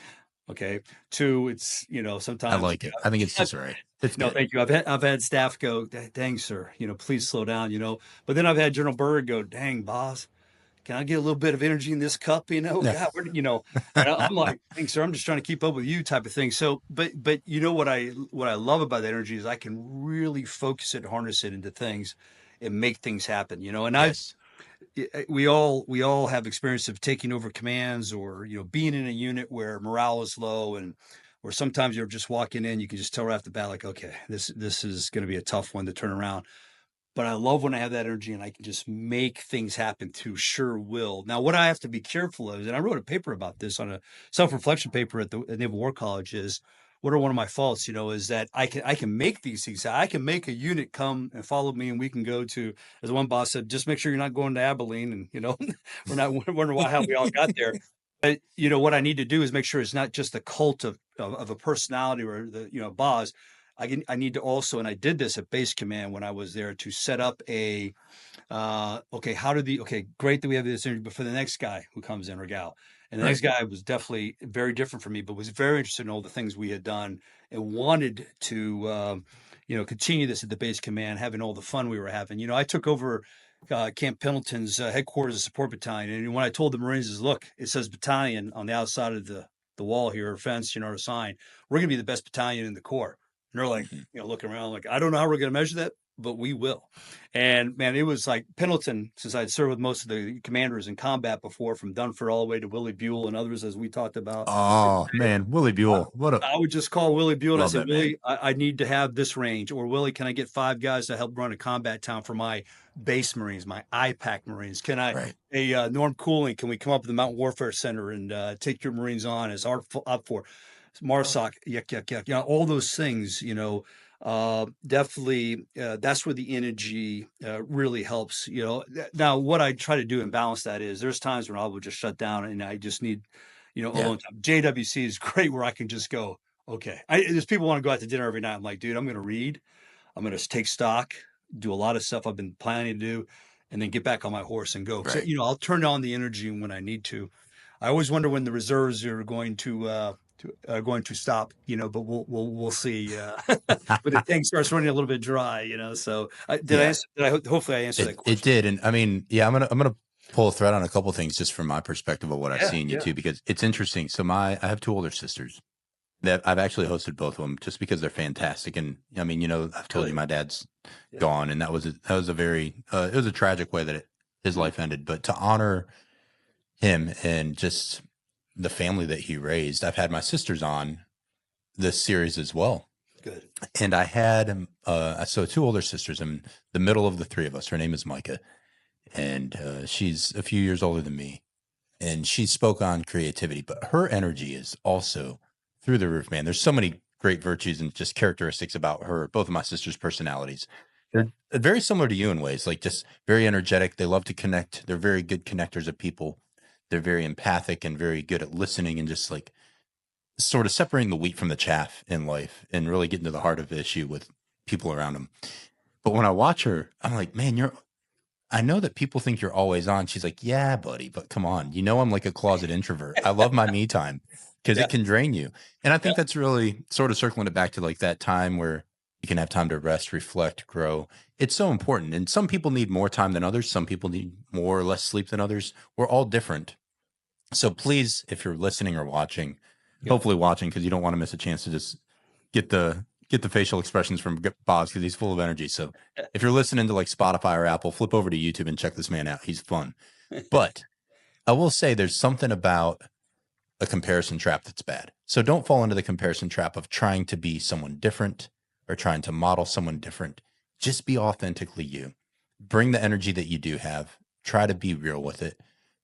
Okay. Two, it's sometimes I like it. I think it's just right. Thank you. I've had staff go, dang, sir, please slow down. But then I've had General Berg go, dang, boss, can I get a little bit of energy in this cup? Yeah. God, and I'm like, thanks, sir. I'm just trying to keep up with you type of thing. So, but what I love about that energy is I can really focus it, harness it into things and make things happen, and Yes. we all have experience of taking over commands or being in a unit where morale is low and or sometimes you're just walking in, you can just tell right off the bat, like, okay, this is going to be a tough one to turn around. But I love when I have that energy and I can just make things happen through sure will. Now, what I have to be careful of, and I wrote a paper about this on a self-reflection paper at Naval War College, is what are one of my faults, is that I can make these things. I can make a unit come and follow me and we can go to, as one boss said, just make sure you're not going to Abilene and we're not wondering how we all got there. But what I need to do is make sure it's not just a cult of a personality or the boss. I need to also, and I did this at base command when I was there, to set up a okay, great that we have this energy, but for the next guy who comes in or gal, and the Right. next guy was definitely very different from me, but was very interested in all the things we had done and wanted to continue this at the base command, having all the fun we were having. I took over Camp Pendleton's headquarters of support battalion, and when I told the Marines, is look, it says battalion on the outside of the wall here, or fence, or sign. We're going to be the best battalion in the Corps. And they're like, Mhm. looking around like, I don't know how we're going to measure that, but we will. And man, it was like Pendleton, since I'd served with most of the commanders in combat before, from Dunford all the way to Willie Buell and others, as we talked about. Oh man, Willie Buell. What a I would just call Willie Buell and I love said, that man. Willie, I need to have this range. Or Willie, can I get 5 guys to help run a combat town for my base Marines, my IPAC Marines? Can I, Right. Norm Cooling, can we come up with the Mountain Warfare Center and take your Marines on as art up for MARSOC, yuck, all those things, definitely that's where the energy really helps. Now what I try to do and balance that is there's times when I will just shut down and I just need Yeah. alone time. JWC is great where I can just go, okay. There's people want to go out to dinner every night. I'm like, dude, I'm going to read, I'm going to take stock, do a lot of stuff I've been planning to do, and then get back on my horse and go. So, Right. I'll turn on the energy when I need to. I always wonder when the reserves are going to stop, but we'll see. But the tank starts running a little bit dry, So did I Yeah. answer? Hopefully, I answered that It question. did, and I mean, yeah, I'm gonna pull a thread on a couple things just from my perspective of what I Yeah, see in you yeah, too, because it's interesting. So I have two older sisters that I've actually hosted both of them just because they're fantastic, and I mean, I've told you really, my dad's yeah, gone, and that was a very it was a tragic way that his mm, life ended, but to honor him and just the family that he raised, I've had my sisters on this series as well. good. And I had so two older sisters, and the middle of the three of us. Her name is Micah, and she's a few years older than me. And she spoke on creativity, but her energy is also through the roof, man. There's so many great virtues and just characteristics about her. Both of my sisters' personalities, Yeah, they're very similar to you in ways, like just very energetic. They love to connect. They're very good connectors of people. They're very empathic and very good at listening and just like sort of separating the wheat from the chaff in life and really getting to the heart of the issue with people around them. But when I watch her, I'm like, man, I know that people think you're always on. She's like, yeah, buddy, but come on. I'm like a closet introvert. I love my me time because yeah, it can drain you. And I yeah, think that's really sort of circling it back to like that time where you can have time to rest, reflect, grow. It's so important. And some people need more time than others. Some people need more or less sleep than others. We're all different. So please, if you're listening or watching, yeah. hopefully watching, because you don't want to miss a chance to just get the facial expressions from Boz because he's full of energy. So if you're listening to like Spotify or Apple, flip over to YouTube and check this man out. He's fun. But I will say there's something about a comparison trap that's bad. So don't fall into the comparison trap of trying to be someone different or trying to model someone different. Just be authentically you. Bring the energy that you do have. Try to be real with it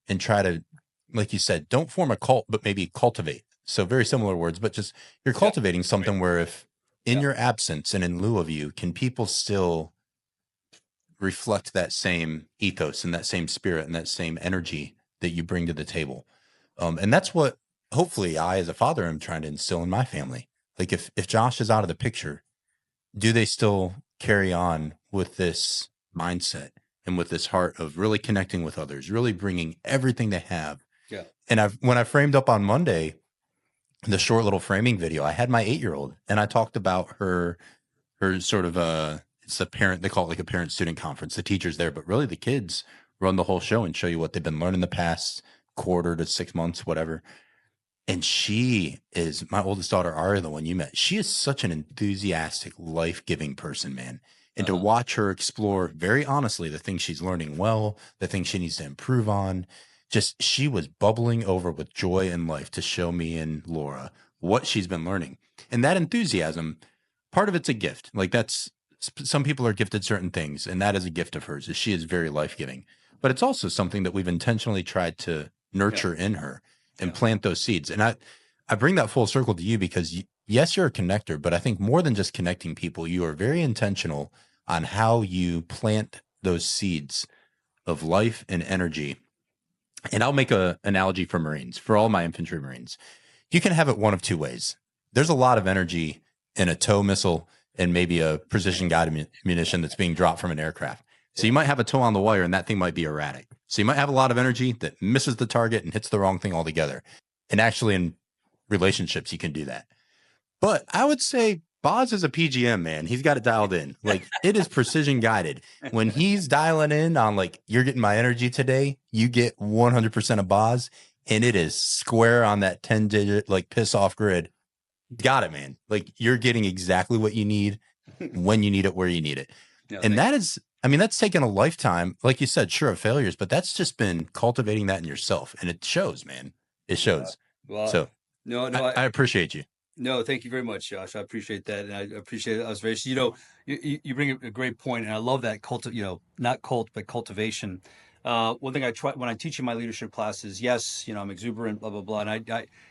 and try to, like you said, don't form a cult, but maybe cultivate. So very similar words, but just you're Yeah, cultivating right. something where if in Yeah, your absence and in lieu of you, can people still reflect that same ethos and that same spirit and that same energy that you bring to the table? And that's what hopefully I, as a father, am trying to instill in my family. Like if Josh is out of the picture, do they still carry on with this mindset and with this heart of really connecting with others, really bringing everything they have? yeah, And when I framed up on Monday the short little framing video, I had my 8-year-old and I talked about her sort of it's a parent, they call it like a parent student conference, the teachers there, but really the kids run the whole show and show you what they've been learning the past quarter to 6 months, whatever. And she is my oldest daughter, Aria, the one you met. She is such an enthusiastic, life-giving person, man. And to watch her explore very honestly the things she's learning well, the things she needs to improve on, just she was bubbling over with joy in life to show me and Laura what she's been learning. And that enthusiasm, part of it's a gift. Like some people are gifted certain things, and that is a gift of hers, is she is very life-giving. But it's also something that we've intentionally tried to nurture in her and plant those seeds. And I bring that full circle to you because yes, you're a connector, but I think more than just connecting people, you are very intentional on how you plant those seeds of life and energy. And I'll make an analogy for Marines, for all my infantry Marines. You can have it one of two ways. There's a lot of energy in a tow missile and maybe a precision guided munition that's being dropped from an aircraft. So you might have a tow on the wire and that thing might be erratic. So you might have a lot of energy that misses the target and hits the wrong thing altogether. And actually in relationships, you can do that. But I would say Boz is a PGM, man. He's got it dialed in. Like it is precision guided. When he's dialing in on like, you're getting my energy today, you get 100% of Boz and it is square on that 10-digit, like piss off grid. Got it, man. Like you're getting exactly what you need when you need it, where you need it. Yeah, and that is, I mean, that's taken a lifetime, like you said, sure, of failures, but that's just been cultivating that in yourself. And it shows, man. It shows. Well, so I appreciate you. No, thank you very much, Josh. I appreciate that. And I appreciate it. I was very, you bring a great point, and I love that not cult, but cultivation. One thing I try when I teach in my leadership classes, yes, I'm exuberant, blah, blah, blah.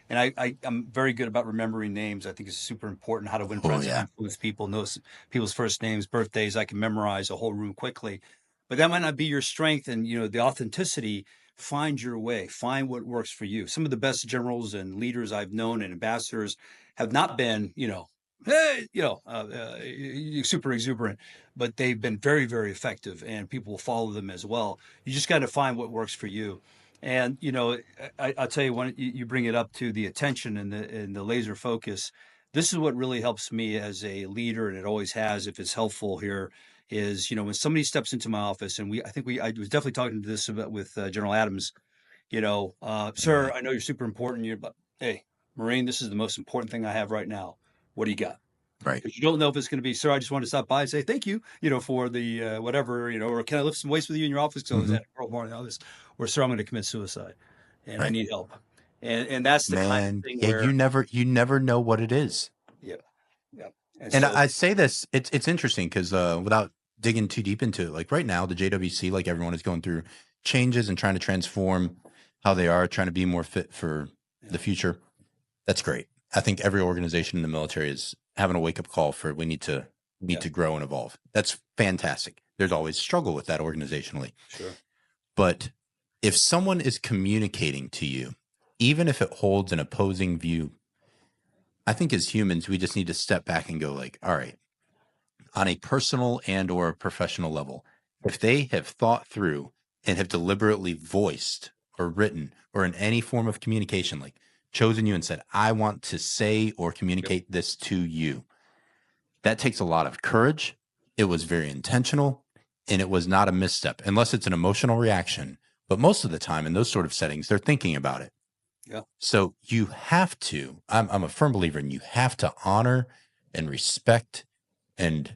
And I'm very good about remembering names. I think it's super important how to win friends and influence people, know people's first names, birthdays. I can memorize a whole room quickly, but that might not be your strength. And, the authenticity, find your way, find what works for you. Some of the best generals and leaders I've known and ambassadors have not been, super exuberant, but they've been very, very effective and people will follow them as well. You just got to find what works for you. And, I'll tell you, when you bring it up to the attention and the laser focus, this is what really helps me as a leader. And it always has, if it's helpful here, is, when somebody steps into my office and I was definitely talking to this about with General Adams, sir, I know you're super important. But hey, Marine, this is the most important thing I have right now. What do you got? Right. Because you don't know if it's going to be, sir, I just want to stop by and say thank you, for the whatever, or can I lift some weights with you in your office? Because I was at World War II, or sir, I'm going to commit suicide and I need help. And that's the kind of thing where you never know what it is. Yeah. Yeah. And I say this, it's interesting because without digging too deep into it, like right now, the JWC, like everyone is going through changes and trying to transform how they are, trying to be more fit for the future. That's great. I think every organization in the military is having a wake up call for we need to grow and evolve. That's fantastic. There's always struggle with that organizationally. Sure. But if someone is communicating to you, even if it holds an opposing view, I think as humans, we just need to step back and go like, all right, on a personal and or professional level, if they have thought through and have deliberately voiced or written or in any form of communication, like chosen you and said, I want to say or communicate this to you, that takes a lot of courage. It was very intentional and it was not a misstep unless it's an emotional reaction. But most of the time in those sort of settings, they're thinking about it. Yeah. So you have to, I'm a firm believer in you have to honor and respect and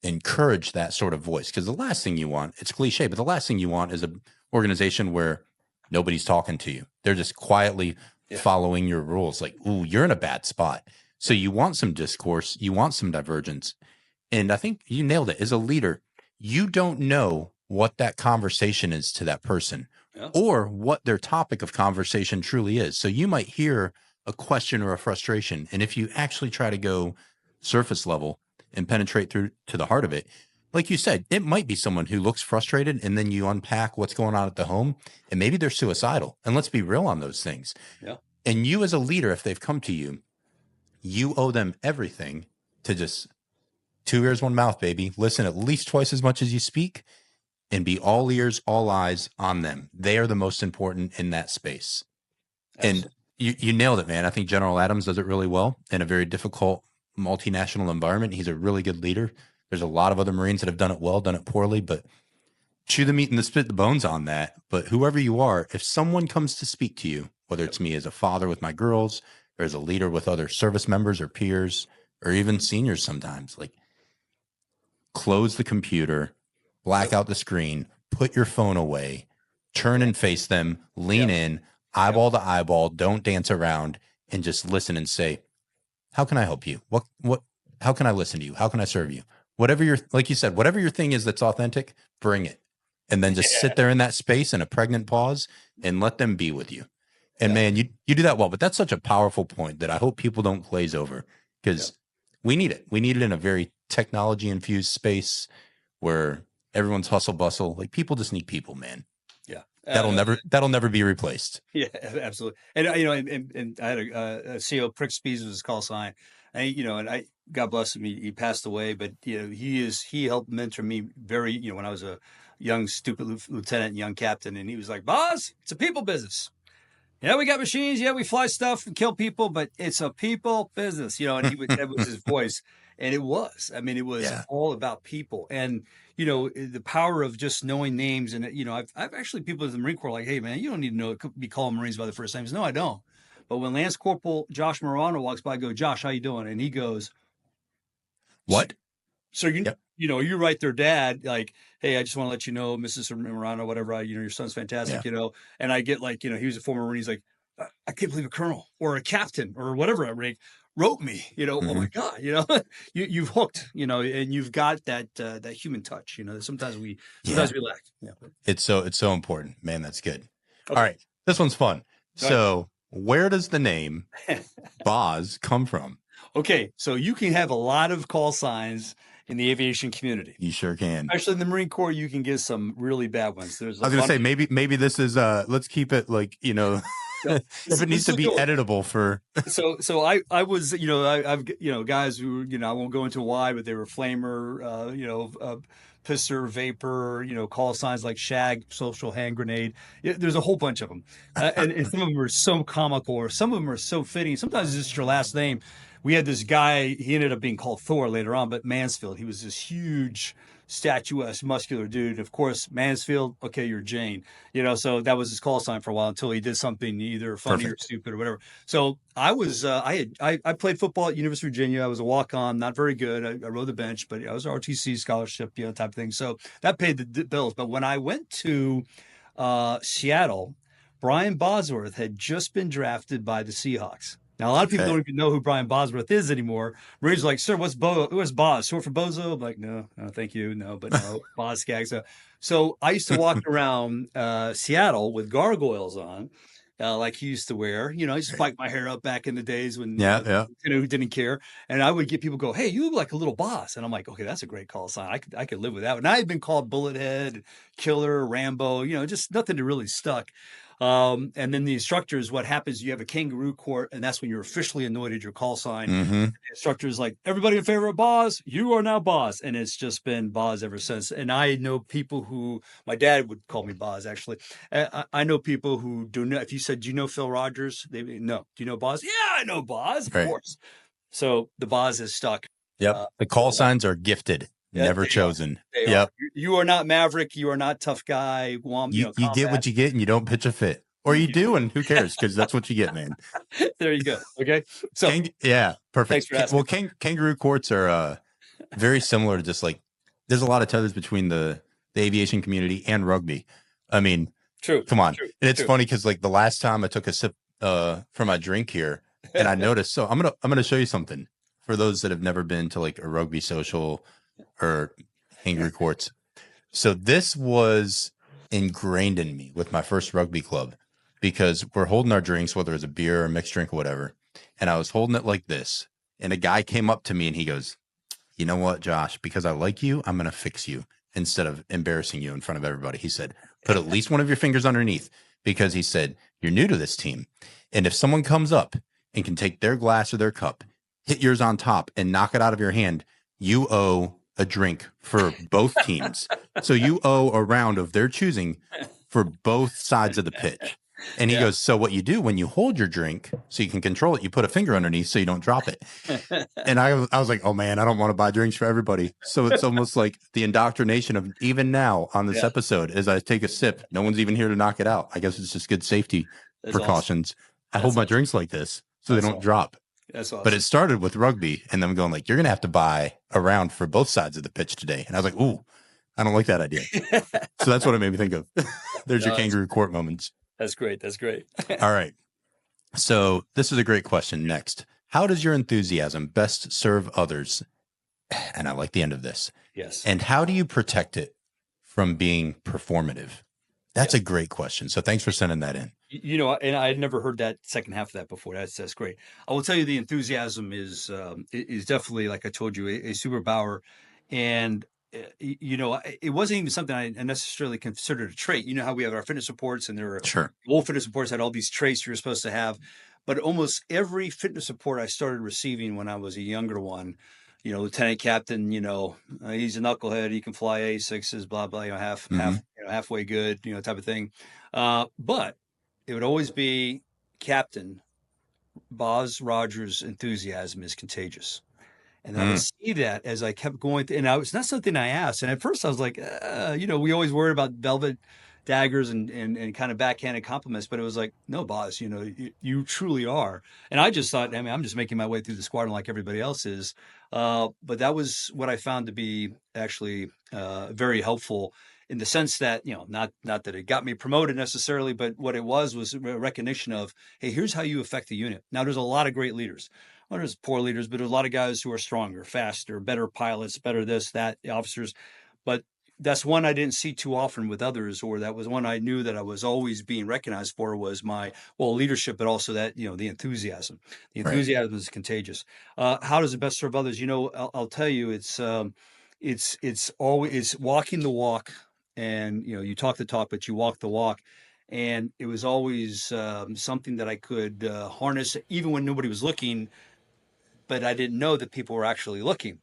encourage that sort of voice. Because the last thing you want, it's cliche, but the last thing you want is an organization where nobody's talking to you. They're just quietly following your rules. Like, ooh, you're in a bad spot. So you want some discourse, you want some divergence. And I think you nailed it. As a leader, you don't know what that conversation is to that person. Or what their topic of conversation truly is. So you might hear a question or a frustration. And if you actually try to go surface level and penetrate through to the heart of it, like you said, it might be someone who looks frustrated and then you unpack what's going on at the home and maybe they're suicidal. And let's be real on those things. Yeah. And you as a leader, if they've come to you, you owe them everything to just 2 ears, 1 mouth, baby. Listen at least twice as much as you speak. And be all ears, all eyes on them. They are the most important in that space. Absolutely. And you nailed it, man. I think General Adams does it really well in a very difficult multinational environment. He's a really good leader. There's a lot of other Marines that have done it well, done it poorly, but chew the meat and spit the bones on that. But whoever you are, if someone comes to speak to you, whether it's me as a father with my girls, or as a leader with other service members or peers, or even seniors sometimes, like close the computer, black out the screen, put your phone away, turn and face them, lean in, eyeball to eyeball, don't dance around, and just listen and say, how can I help you? How can I listen to you? How can I serve you? Whatever your, like you said, whatever your thing is that's authentic, bring it. And then just sit there in that space in a pregnant pause and let them be with you. And man, you do that well. But that's such a powerful point that I hope people don't glaze over, because we need it. We need it in a very technology infused space where everyone's hustle bustle. Like, people just need people, man. Yeah. That'll never be replaced. Yeah, absolutely. And you know, and I had a CEO, Prick Speeds was his call sign. And you know, and I, God bless him, he passed away, but you know, he helped mentor me very, you know, when I was a young stupid lieutenant and young captain, and he was like, "Boss, it's a people business. Yeah, we got machines. Yeah, we fly stuff and kill people, but it's a people business," you know, and that was his voice. And it was, I mean, it was all about people. And, you know, the power of just knowing names. And, you know, I've actually, people in the Marine Corps are like, "Hey man, you don't need to know, be calling Marines by the first names." No, I don't. But when Lance Corporal Josh Morano walks by, I go, "Josh, how you doing?" And he goes, "What?" So you know, you're right there, Dad. Like, "Hey, I just want to let you know, Mrs. Morano, whatever, you know, your son's fantastic," you know. And I get like, you know, he was a former Marine. He's like, "I can't believe a colonel or a captain or whatever rank wrote me," you know. Oh my God, you know, you've hooked, you know, and you've got that human touch, you know, that sometimes we lack. Yeah. It's so important, man. That's good. Okay. All right. This one's fun. So where does the name Boz come from? Okay. So you can have a lot of call signs in the aviation community. You sure can. Actually, in the Marine Corps, you can get some really bad ones. I was going to say, maybe this is, let's keep it like, you know, if it needs to be editable for. So I was, you know, I've, you know, guys who, you know, I won't go into why, but they were flamer, you know, pisser, vapor, you know, call signs like shag, social hand grenade. There's a whole bunch of them. And some of them are so comical, or some of them are so fitting. Sometimes it's just your last name. We had this guy, he ended up being called Thor later on, but Mansfield, he was this huge, statuesque, muscular dude. Of course, Mansfield, okay, you're Jane, you know, so that was his call sign for a while until he did something either funny or stupid or whatever. So I was, I played football at University of Virginia. I was a walk-on, not very good. I rode the bench, but I was RTC scholarship, you know, type of thing. So that paid the bills. But when I went to Seattle, Brian Bosworth had just been drafted by the Seahawks. Now, a lot of people don't even know who Brian Bosworth is anymore. Marines are like, "Sir, what's Boz? Short for Bozo?" I'm like, no, thank you. No, but no, Boz Skaggs. So I used to walk around Seattle with gargoyles on, like he used to wear. You know, I used to spike my hair up back in the days when, you know, who didn't care. And I would get people go, "Hey, you look like a little Boz." And I'm like, okay, that's a great call sign. I could live with that. And I had been called Bullet Head, Killer, Rambo, you know, just nothing that really stuck. And then the instructors, what happens, you have a kangaroo court, and that's when you're officially anointed your call sign. The instructor is like, "Everybody in favor of Boz? You are now Boz." And it's just been Boz ever since. And I know people who, my dad would call me Boz, actually. I know people who do not, if you said, "Do you know Phil Rogers?" They no. "Do you know Boz?" "Yeah, I know Boz, of course." So the Boz is stuck. Yep. The call signs are gifted. Never chosen. Yep. You are not Maverick. You are not tough guy. You get what you get, and you don't pitch a fit, or you do, and who cares? Because that's what you get, man. There you go. Okay. So perfect. Thanks for asking. Well, kangaroo courts are very similar to just like, there's a lot of tethers between the aviation community and rugby. I mean, true. Come on, and it's funny because like the last time I took a sip from my drink here, and I noticed. So I'm gonna show you something for those that have never been to like a rugby social or kangaroo courts. So this was ingrained in me with my first rugby club, because we're holding our drinks, whether it's a beer or a mixed drink or whatever. And I was holding it like this. And a guy came up to me and he goes, "You know what, Josh, because I like you, I'm going to fix you instead of embarrassing you in front of everybody." He said, "Put at least one of your fingers underneath," because he said, "You're new to this team. And if someone comes up and can take their glass or their cup, hit yours on top and knock it out of your hand, you owe a drink for both teams. So you owe a round of their choosing for both sides of the pitch." And he Yeah. goes, so what you do when you hold your drink so you can control it, you put a finger underneath so you don't drop it. And I was like, oh man, I don't want to buy drinks for everybody. So it's almost like the indoctrination of even now on this Yeah. episode, as I take a sip, no one's even here to knock it out. I guess it's just good safety That's awesome. precautions. I hold That's my awesome. drinks like this so they That's don't awesome. drop. That's But it awesome. started with rugby, and then I'm going like, you're gonna have to buy a round for both sides of the pitch today. And I was like, ooh, I don't like that idea. So that's what it made me think of. There's your No, kangaroo court moments. that's great. That's great. All right. So this is a great question. Next, how does your enthusiasm best serve others? And I like the end of this. Yes. And how do you protect it from being performative? That's Yes. a great question. So thanks for sending that in. And I had never heard that second half of that before. That's great. I will tell you, the enthusiasm is definitely, like I told you, a superpower, and it wasn't even something I necessarily considered a trait. You know how we have our fitness reports, and there are Sure. old fitness reports had all these traits you're supposed to have, but almost every fitness report I started receiving when I was a younger one, lieutenant captain, he's a knucklehead, he can fly A6s, blah blah, Mm-hmm. halfway good, type of thing, but it would always be Captain Boz Rogers' enthusiasm is contagious. And I would Mm, see that as I kept going, and it's not something I asked. And at first I was like, we always worry about velvet daggers and kind of backhanded compliments, but it was like, no, Boz, you truly are. And I just thought, I mean, I'm just making my way through the squadron like everybody else is. But that was what I found to be actually very helpful, in the sense that, not that it got me promoted necessarily, but what it was a recognition of, hey, here's how you affect the unit. Now, there's a lot of great leaders. Well, there's poor leaders, but there's a lot of guys who are stronger, faster, better pilots, better this, that, officers. But that's one I didn't see too often with others, or that was one I knew that I was always being recognized for, was my, well, leadership, but also that, the enthusiasm. The right. enthusiasm is contagious. How does it best serve others? I'll tell you, it's always, it's walking the walk, and you talk the talk, but you walk the walk. And it was always something that I could harness even when nobody was looking, but I didn't know that people were actually looking.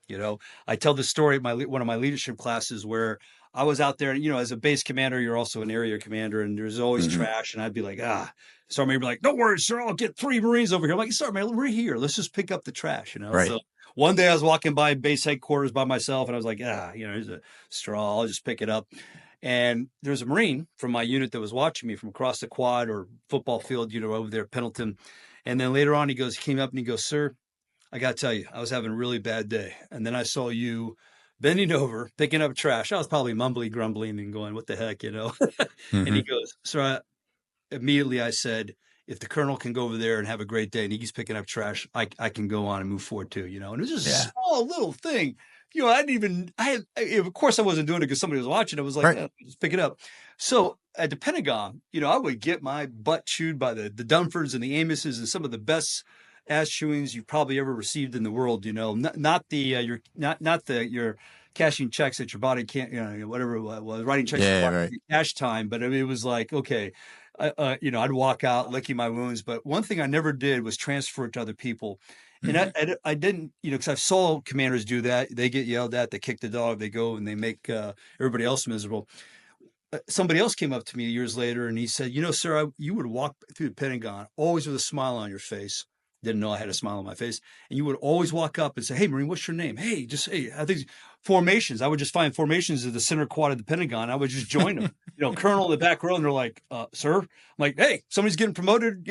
I tell the story at one of my leadership classes where I was out there, and as a base commander, you're also an area commander, and there's always Mm-hmm. trash, and I'd be like, Sergeant Major would be like, don't worry, sir, I'll get 3 Marines over here. I'm like, Sergeant Major, we're here. Let's just pick up the trash. Right. So one day I was walking by base headquarters by myself, and I was like, here's a straw. I'll just pick it up. And there's a Marine from my unit that was watching me from across the quad or football field, over there at Pendleton. And then later on, he came up and he goes, sir, I got to tell you, I was having a really bad day. And then I saw you bending over, picking up trash. I was probably mumbly grumbling and going, what the heck? And he Mm-hmm. goes, so immediately I said, if the colonel can go over there and have a great day and he's picking up trash, I can go on and move forward too. And it was just a Yeah. small little thing. Of course I wasn't doing it because somebody was watching. I was like, Right. just pick it up. So at the Pentagon, I would get my butt chewed by the Dunfords and the Amoses and some of the best ass chewings you've probably ever received in the world. Not the your cashing checks at your body can't, whatever it was, writing checks at Yeah. your body Right. cash time. But I mean, it was like, okay, I'd walk out licking my wounds. But one thing I never did was transfer it to other people. And Mm-hmm. I didn't, because I saw commanders do that. They get yelled at, they kick the dog, they go and they make everybody else miserable. Somebody else came up to me years later and he said, sir, you would walk through the Pentagon always with a smile on your face. Didn't know I had a smile on my face. And you would always walk up and say, hey, Marine, what's your name? Hey, I think formations. I would just find formations of the center quad of the Pentagon. I would just join them. Colonel in the back row, and they're like, sir. I'm like, hey, somebody's getting promoted.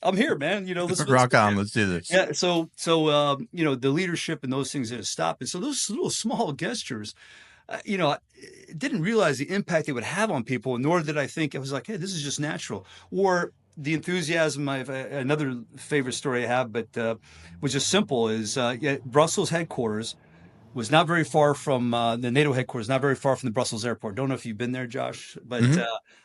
I'm here, man. Let's Rock go. on. Let's do this. Yeah. The leadership and those things didn't stop. And so those little small gestures, I didn't realize the impact they would have on people, nor did I think, I was like, hey, this is just natural. Or the enthusiasm. I have another favorite story I have, but was just simple, is Brussels headquarters was not very far from the NATO headquarters, not very far from the Brussels airport. Don't know if you've been there, Josh, but Mm-hmm.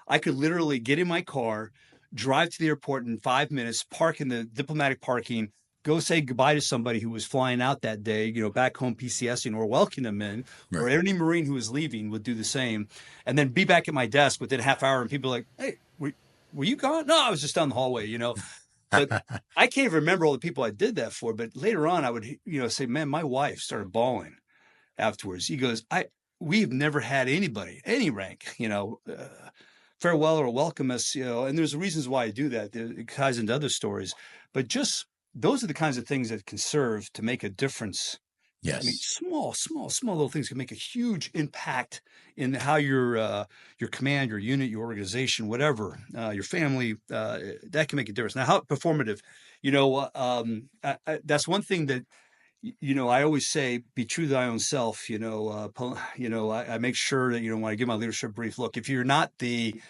I could literally get in my car, drive to the airport in 5 minutes, park in the diplomatic parking, go say goodbye to somebody who was flying out that day, back home PCSing or welcoming them in, or Right. any Marine who was leaving would do the same, and then be back at my desk within a half hour, and people are like, hey, were you gone? No, I was just down the hallway. But I can't even remember all the people I did that for. But later on, I would, say, man, my wife started bawling afterwards. He goes, we've never had anybody, any rank, farewell or welcome us, and there's reasons why I do that. It ties into other stories, but just those are the kinds of things that can serve to make a difference. I mean, Yes. small little things can make a huge impact in how your command, your unit, your organization, whatever, your family, that can make a difference. Now, how performative, that's one thing that I always say, be true to thy own self. I make sure that when I give my leadership brief, look, if you're not the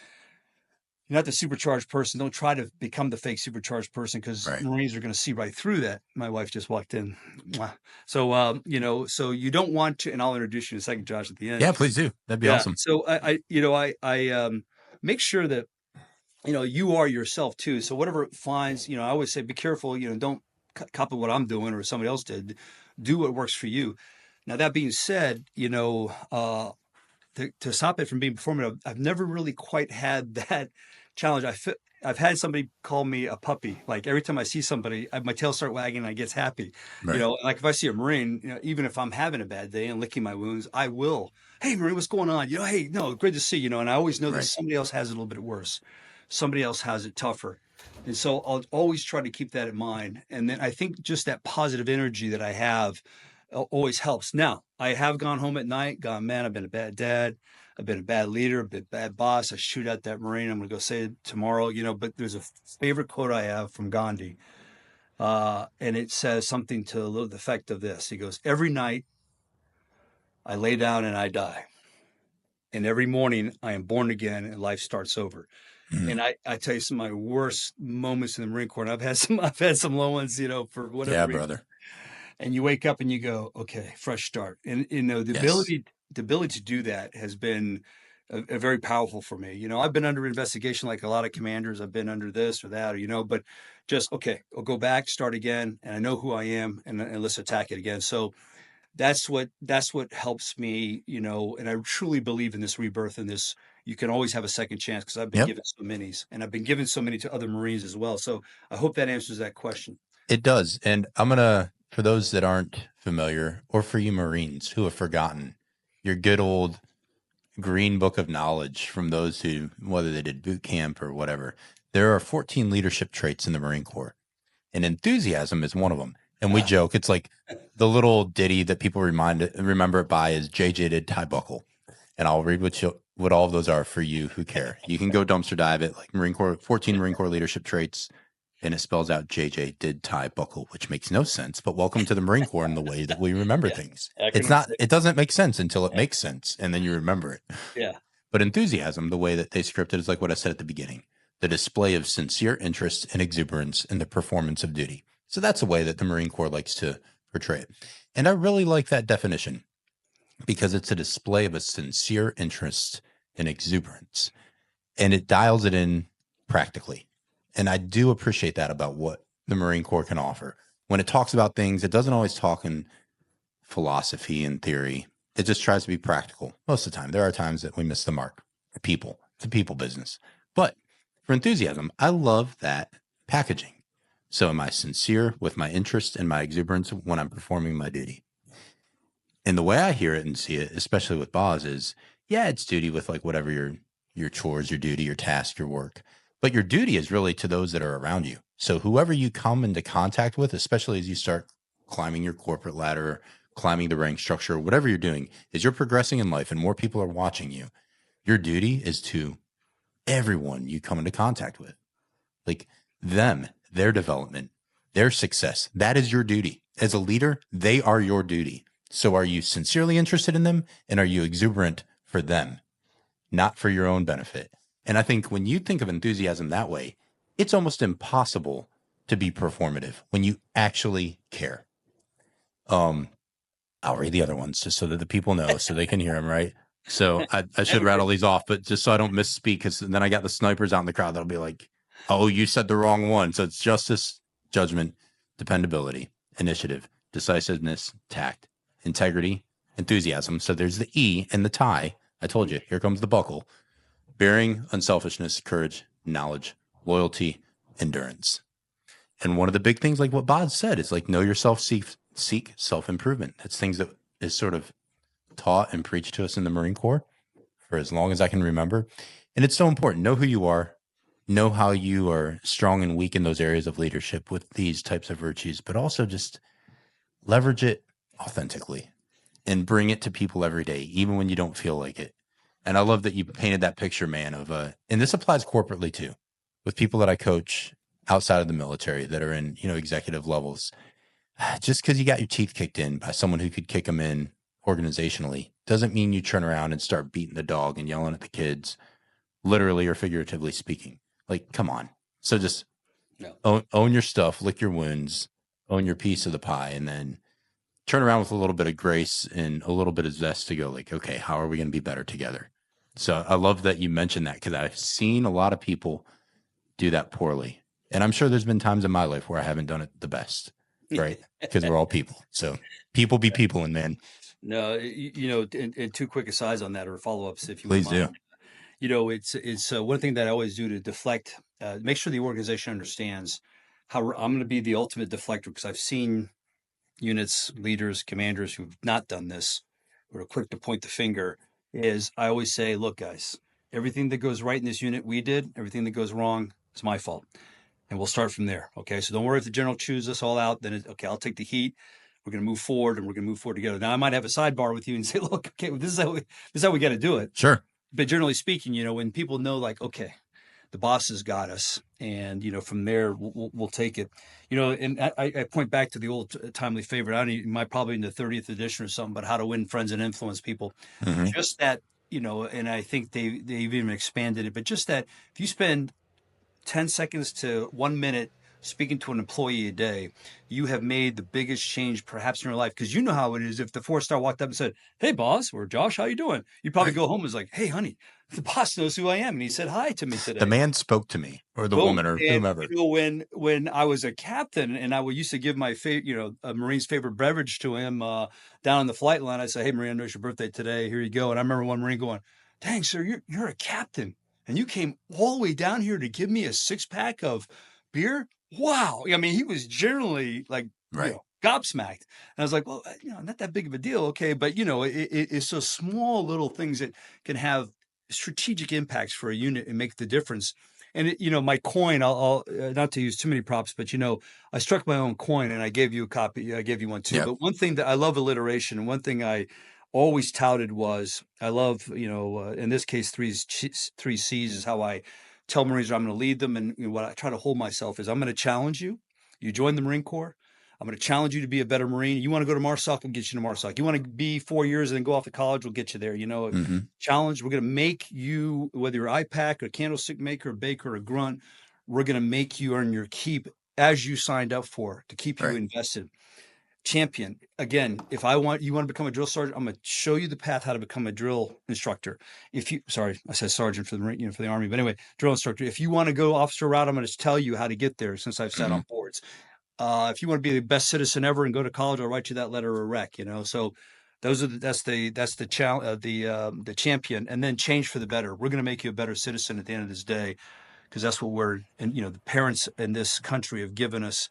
supercharged person. Don't try to become the fake supercharged person because Right. Marines are going to see right through that. My wife just walked in. So you don't want to, and I'll introduce you in a second, Josh, at the end. Yeah, please do. That'd be Yeah. awesome. So I make sure that, you are yourself too. So whatever it finds, I always say, be careful, don't copy what I'm doing or somebody else did. Do what works for you. Now, that being said, to stop it from being performative, I've never really quite had that challenge. I've had somebody call me a puppy. Like every time I see somebody, my tail start wagging and I get happy. Right. Like if I see a Marine, even if I'm having a bad day and licking my wounds, I will. Hey, Marine, what's going on? Hey, no, great to see you. And I always know that Right. somebody else has it a little bit worse. Somebody else has it tougher. And so I'll always try to keep that in mind. And then I think just that positive energy that I have always helps. Now, I have gone home at night, gone, man, I've been a bad dad. I've been a bad leader, a bit bad boss. I shoot at that Marine. I'm going to go say it tomorrow, but there's a favorite quote I have from Gandhi. And it says something to the effect of this. He goes, every night I lay down and I die. And every morning I am born again and life starts over. Mhm. And I tell you some of my worst moments in the Marine Corps. And I've had some low ones, for whatever Yeah, reason. brother. And you wake up and you go, okay, fresh start. And the Yes. ability to do that has been a very powerful for me. I've been under investigation like a lot of commanders. I've been under this or that, but just okay, I'll go back, start again, and I know who I am, and let's attack it again. So that's what helps me, and I truly believe in this rebirth and this. You can always have a second chance because I've been Yep. given so many, and I've been given so many to other Marines as well. So I hope that answers that question. It does. And I'm going to, for those that aren't familiar, or for you Marines who have forgotten your good old green book of knowledge from those who, whether they did boot camp or whatever, there are 14 leadership traits in the Marine Corps, and enthusiasm is one of them. And we joke, it's like the little ditty that people remember it by is JJ did tie buckle. And I'll read what all of those are for you who care. You can go dumpster dive it, like Marine Corps, 14 Marine Corps leadership traits, and it spells out JJ did tie buckle, which makes no sense. But welcome to the Marine Corps in the way that we remember Yeah, things. acronym. It doesn't make sense until it makes sense, and then you remember it. Yeah. But enthusiasm, the way that they script it, is like what I said at the beginning, the display of sincere interest and exuberance in the performance of duty. So that's a way that the Marine Corps likes to portray it. And I really like that definition because it's a display of a sincere interest and exuberance, and it dials it in practically. And I do appreciate that about what the Marine Corps can offer. When it talks about things, it doesn't always talk in philosophy and theory. It just tries to be practical most of the time. There are times that we miss the mark. People, it's a people business. But for enthusiasm, I love that packaging. So am I sincere with my interest and my exuberance when I'm performing my duty? And the way I hear it and see it, especially with Boz, is yeah, it's duty with like whatever your chores, your duty, your task, your work. But your duty is really to those that are around you. So whoever you come into contact with, especially as you start climbing your corporate ladder, climbing the rank structure, whatever you're doing, is you're progressing in life and more people are watching you. Your duty is to everyone you come into contact with, like them, their development, their success. That is your duty. As a leader, they are your duty. So are you sincerely interested in them, and are you exuberant for them, not for your own benefit? And I think when you think of enthusiasm that way, it's almost impossible to be performative when you actually care. I'll read the other ones just so that the people know, so they can hear them, right? So I should rattle these off, but just so I don't misspeak, because then I got the snipers out in the crowd that'll be like, oh, you said the wrong one. So it's justice, judgment, dependability, initiative, decisiveness, tact, integrity, enthusiasm. So there's the E and the tie. I told you, here comes the buckle. Bearing, unselfishness, courage, knowledge, loyalty, endurance. And one of the big things, like what Bod said, is like know yourself, seek self-improvement. That's things that is sort of taught and preached to us in the Marine Corps for as long as I can remember. And it's so important. Know who you are, know how you are strong and weak in those areas of leadership with these types of virtues, but also just leverage it authentically and bring it to people every day, even when you don't feel like it. And I love that you painted that picture, man, of and this applies corporately too, with people that I coach outside of the military that are in, executive levels. Just because you got your teeth kicked in by someone who could kick them in organizationally doesn't mean you turn around and start beating the dog and yelling at the kids, literally or figuratively speaking. Like, come on. So just No. own your stuff, lick your wounds, own your piece of the pie, and then turn around with a little bit of grace and a little bit of zest to go like, okay, how are we going to be better together? So I love that you mentioned that because I've seen a lot of people do that poorly. And I'm sure there's been times in my life where I haven't done it the best, right? Because we're all people. So people be people, and man, No, and two quick asides on that or follow-ups, if you wouldn't please do. mind. It's one thing that I always do to deflect, make sure the organization understands how I'm going to be the ultimate deflector, because I've seen units, leaders, commanders who've not done this, who are quick to point the finger, is I always say, look, guys, everything that goes right in this unit we did, everything that goes wrong, it's my fault. And we'll start from there. Okay. So don't worry if the general chews us all out, then okay, I'll take the heat. We're going to move forward and we're going to move forward together. Now I might have a sidebar with you and say, look, okay, well, this is how we got to do it. Sure. But generally speaking, when people know like, okay, the boss has got us, and from there we'll take it. And I point back to the old timely favorite. I don't even, might probably in the 30th edition or something, but how to win friends and influence people. Mm-hmm. Just that, and I think they've even expanded it. But just that, if you spend 10 seconds to 1 minute speaking to an employee a day, you have made the biggest change perhaps in your life. Because you know how it is. If the 4-star walked up and said, hey, boss, or Josh, how you doing? You'd probably Right. go home and was like, hey, honey, the boss knows who I am. And he said hi to me The today. man spoke to me, or the Boom. woman, or And whomever. when I was a captain and I would used to give my a Marine's favorite beverage to him down on the flight line, I say, hey, Marine, I know it's your birthday today. Here you go. And I remember one Marine going, dang, sir, you're a captain. And you came all the way down here to give me a 6-pack of beer? Wow. I mean, he was generally like, Right. gobsmacked. And I was like, well, not that big of a deal. Okay. But, it's those small little things that can have strategic impacts for a unit and make the difference. And my coin, I'll not to use too many props, but I struck my own coin and I gave you a copy. I gave you one too. Yep. But one thing that I love alliteration, and one thing I always touted was I love, in this case, three C's is how I tell Marines I'm going to lead them. And what I try to hold myself is I'm going to challenge you. You join the Marine Corps. I'm going to challenge you to be a better Marine. You want to go to MARSOC, we'll get you to MARSOC. You want to be 4 years and then go off to college, we'll get you there. Mm-hmm. Challenge. We're going to make you, whether you're IPAC, a candlestick maker, a baker, a grunt, we're going to make you earn your keep as you signed up for to keep you Right. invested. Champion. Again, if you want to become a drill sergeant, I'm going to show you the path how to become a drill instructor. Sorry, I said sergeant for the Marine, for the Army, but anyway, drill instructor. If you want to go officer route, I'm going to tell you how to get there since I've sat Mm-hmm. on boards. If you want to be the best citizen ever and go to college, I'll write you that letter or rec. So that's the challenge, the champion, and then change for the better. We're going to make you a better citizen at the end of this day, because that's what the parents in this country have given us,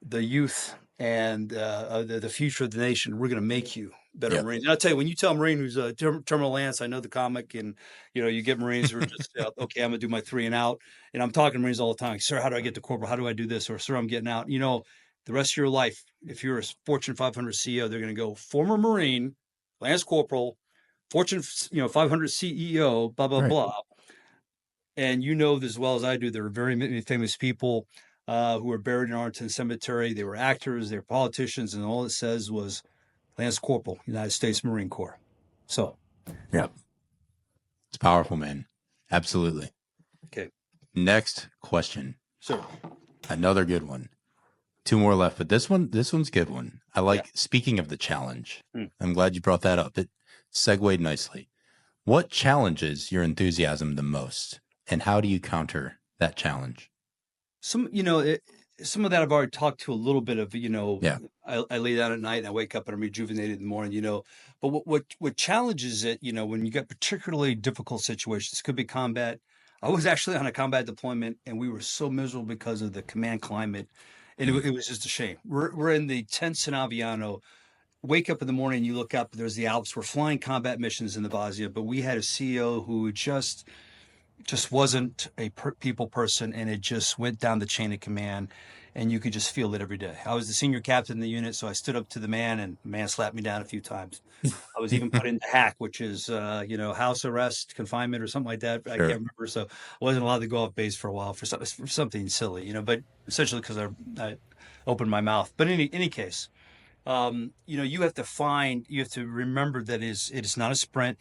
the youth and the future of the nation. We're going to make you better Yep. Marines. And I'll tell you, when you tell a Marine who's a terminal Lance, I know the comic, and you get Marines who are just okay, I'm gonna do my 3 and out. And I'm talking to Marines all the time, sir, how do I get to corporal? How do I do this? Or sir, I'm getting out. The rest of your life, if you're a Fortune 500 CEO, they're going to go former Marine, Lance Corporal, Fortune 500 CEO, blah blah Right. blah. And as well as I do, there are very many famous people who are buried in Arlington Cemetery. They were actors, they were politicians, and all it says was Lance Corporal, United States Marine Corps. So, Yep. It's powerful, man. Absolutely. okay. Next question. So, Another good one. 2 more left, but this one's a good one. I like, speaking of the challenge, I'm glad you brought that up. It segued nicely. What challenges your enthusiasm the most, and how do you counter that challenge? some of that I've already talked to a little bit of. Yeah. I lay down at night and I wake up and I'm rejuvenated in the morning. But what challenges it? When you get particularly difficult situations, could be combat. I was actually on a combat deployment and we were so miserable because of the command climate, and it was just a shame. We're in the tents in Aviano. Wake up in the morning, you look up, there's the Alps. We're flying combat missions in the Bosnia, but we had a CEO who just just wasn't a people person, and it just went down the chain of command, and you could just feel it every day. I was the senior captain in the unit, so I stood up to the man, and the man slapped me down a few times. I was even put into hack, which is house arrest, confinement, or something like that. I can't Sure. remember. So I wasn't allowed to go off base for a while for something silly, but essentially because I opened my mouth. But in any case, you have to remember that it is not a sprint.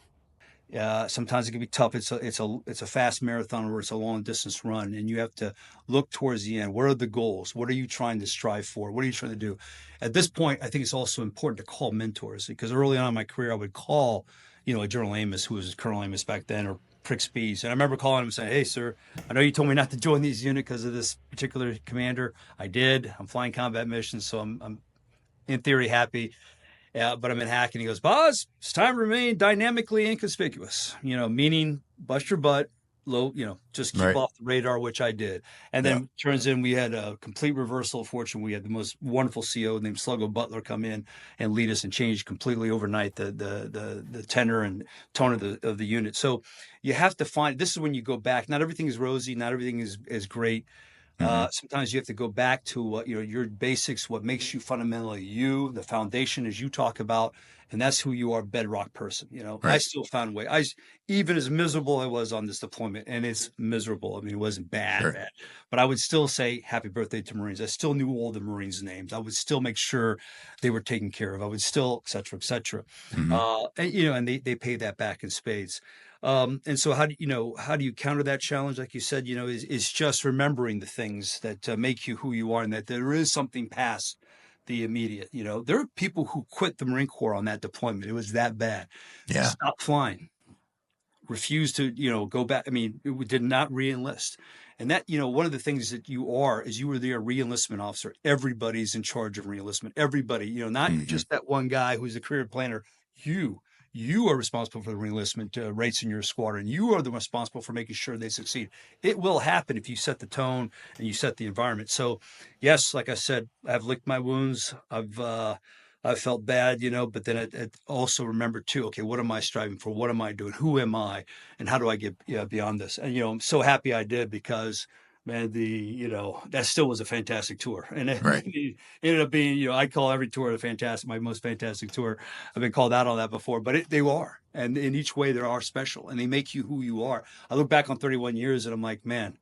Sometimes it can be tough. It's a fast marathon or it's a long distance run, and you have to look towards the end. What are the goals? What are you trying to strive for? What are you trying to do? At this point, I think it's also important to call mentors, because early on in my career, I would call, a General Amos, who was Colonel Amos back then, or Prick Speeds, and I remember calling him and saying, "Hey, sir, I know you told me not to join these units because of this particular commander. I did. I'm flying combat missions, so I'm in theory happy." Yeah, but I'm in hack, and he goes, "Boz, it's time to remain dynamically inconspicuous." Meaning bust your butt, low, just keep Right. off the radar, which I did. And Yeah. then turns in we had a complete reversal of fortune. We had the most wonderful CO named Sluggo Butler come in and lead us and change completely overnight the tenor and tone of the unit. So you have to find, this is when you go back. Not everything is rosy, not everything is great. Hmm. Sometimes you have to go back to what your basics, what makes you fundamentally you, the foundation, as you talk about, and that's who you are, bedrock person. I Right. still found a way. Even as miserable I was on this deployment, and it's miserable. I mean, it wasn't Sure. bad, but I would still say happy birthday to Marines. I still knew all the Marines' names. I would still make sure they were taken care of. I would still, et cetera, et cetera. Hmm. And they pay that back in spades. And so how do you counter that challenge? Like you said, is just remembering the things that make you who you are, and that there is something past the immediate. There are people who quit the Marine Corps on that deployment. It was that bad. Yeah. Stop flying, refused to, go back. I mean, it did not re-enlist. And that, one of the things that you were their re-enlistment officer. Everybody's in charge of re-enlistment. Everybody, not Hmm. just that one guy who's a career planner. You are responsible for the re-enlistment rates in your squadron. You are the responsible for making sure they succeed. It will happen if you set the tone and you set the environment. So, yes, like I said, I've licked my wounds. I felt bad, but then I also remember too, okay, what am I striving for? What am I doing? Who am I? And how do I get beyond this? And, I'm so happy I did, because man, that still was a fantastic tour. And Right. it ended up being, I call every tour my most fantastic tour. I've been called out on that before, but they are. And in each way, they are special, and they make you who you are. I look back on 31 years and I'm like, man,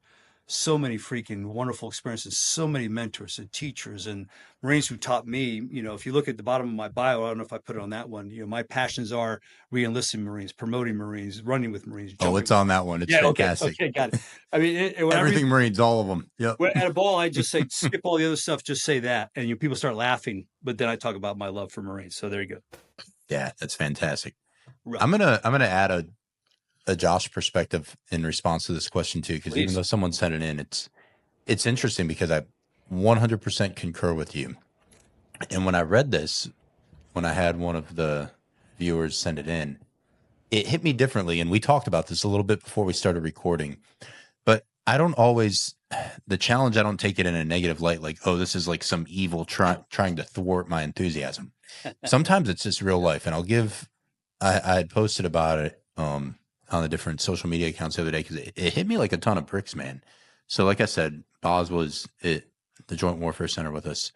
so many freaking wonderful experiences, so many mentors and teachers and Marines who taught me. If you look at the bottom of my bio, I don't know if I put it on that one, my passions are re-enlisting Marines, promoting Marines, running with Marines, Oh, jumping. it's on that one. It's Yeah. Okay. fantastic. Okay. Got it. I mean, whenever Everything Marines, all of them. Yep. at a ball, I just say, skip all the other stuff, just say that. And people start laughing, but then I talk about my love for Marines. So there you go. Yeah, that's fantastic. Right. I'm gonna add a Josh perspective in response to this question too, because even Please. though someone sent it in, it's interesting because I 100% concur with you. And when I read this, when I had one of the viewers send it in, it hit me differently. And we talked about this a little bit before we started recording, but I don't always, the challenge, I don't take it in a negative light, like, oh, this is like some evil trying to thwart my enthusiasm. Sometimes it's just real life. And I had posted about it on the different social media accounts the other day because it hit me like a ton of bricks, man. So like I said, Boz was at the Joint Warfare Center with us,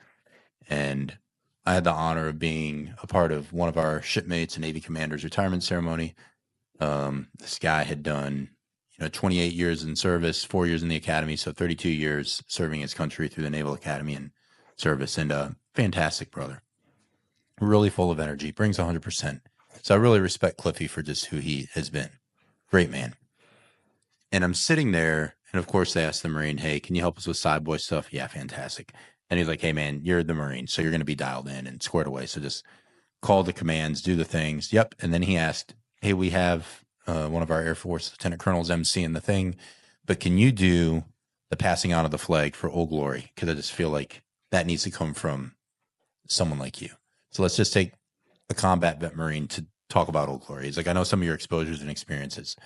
and I had the honor of being a part of one of our shipmates and Navy commander's retirement ceremony. This guy had done, 28 years in service, 4 years in the academy, so 32 years serving his country through the Naval Academy and service, and a fantastic brother, really full of energy, brings 100%. So I really respect Cliffy for just who he has been. Great man. And I'm sitting there, and of course they asked the Marine, hey, can you help us with side boy stuff? Yeah, fantastic. And he's like, hey man, you're the Marine, so you're going to be dialed in and squared away. So just call the commands, do the things. Yep. And then he asked, hey, we have one of our Air Force Lieutenant Colonels emceeing the thing, but can you do the passing out of the flag for Old Glory? Because I just feel like that needs to come from someone like you. So let's just take a combat vet Marine to talk about Old Glory. He's like, I know some of your exposures and experiences.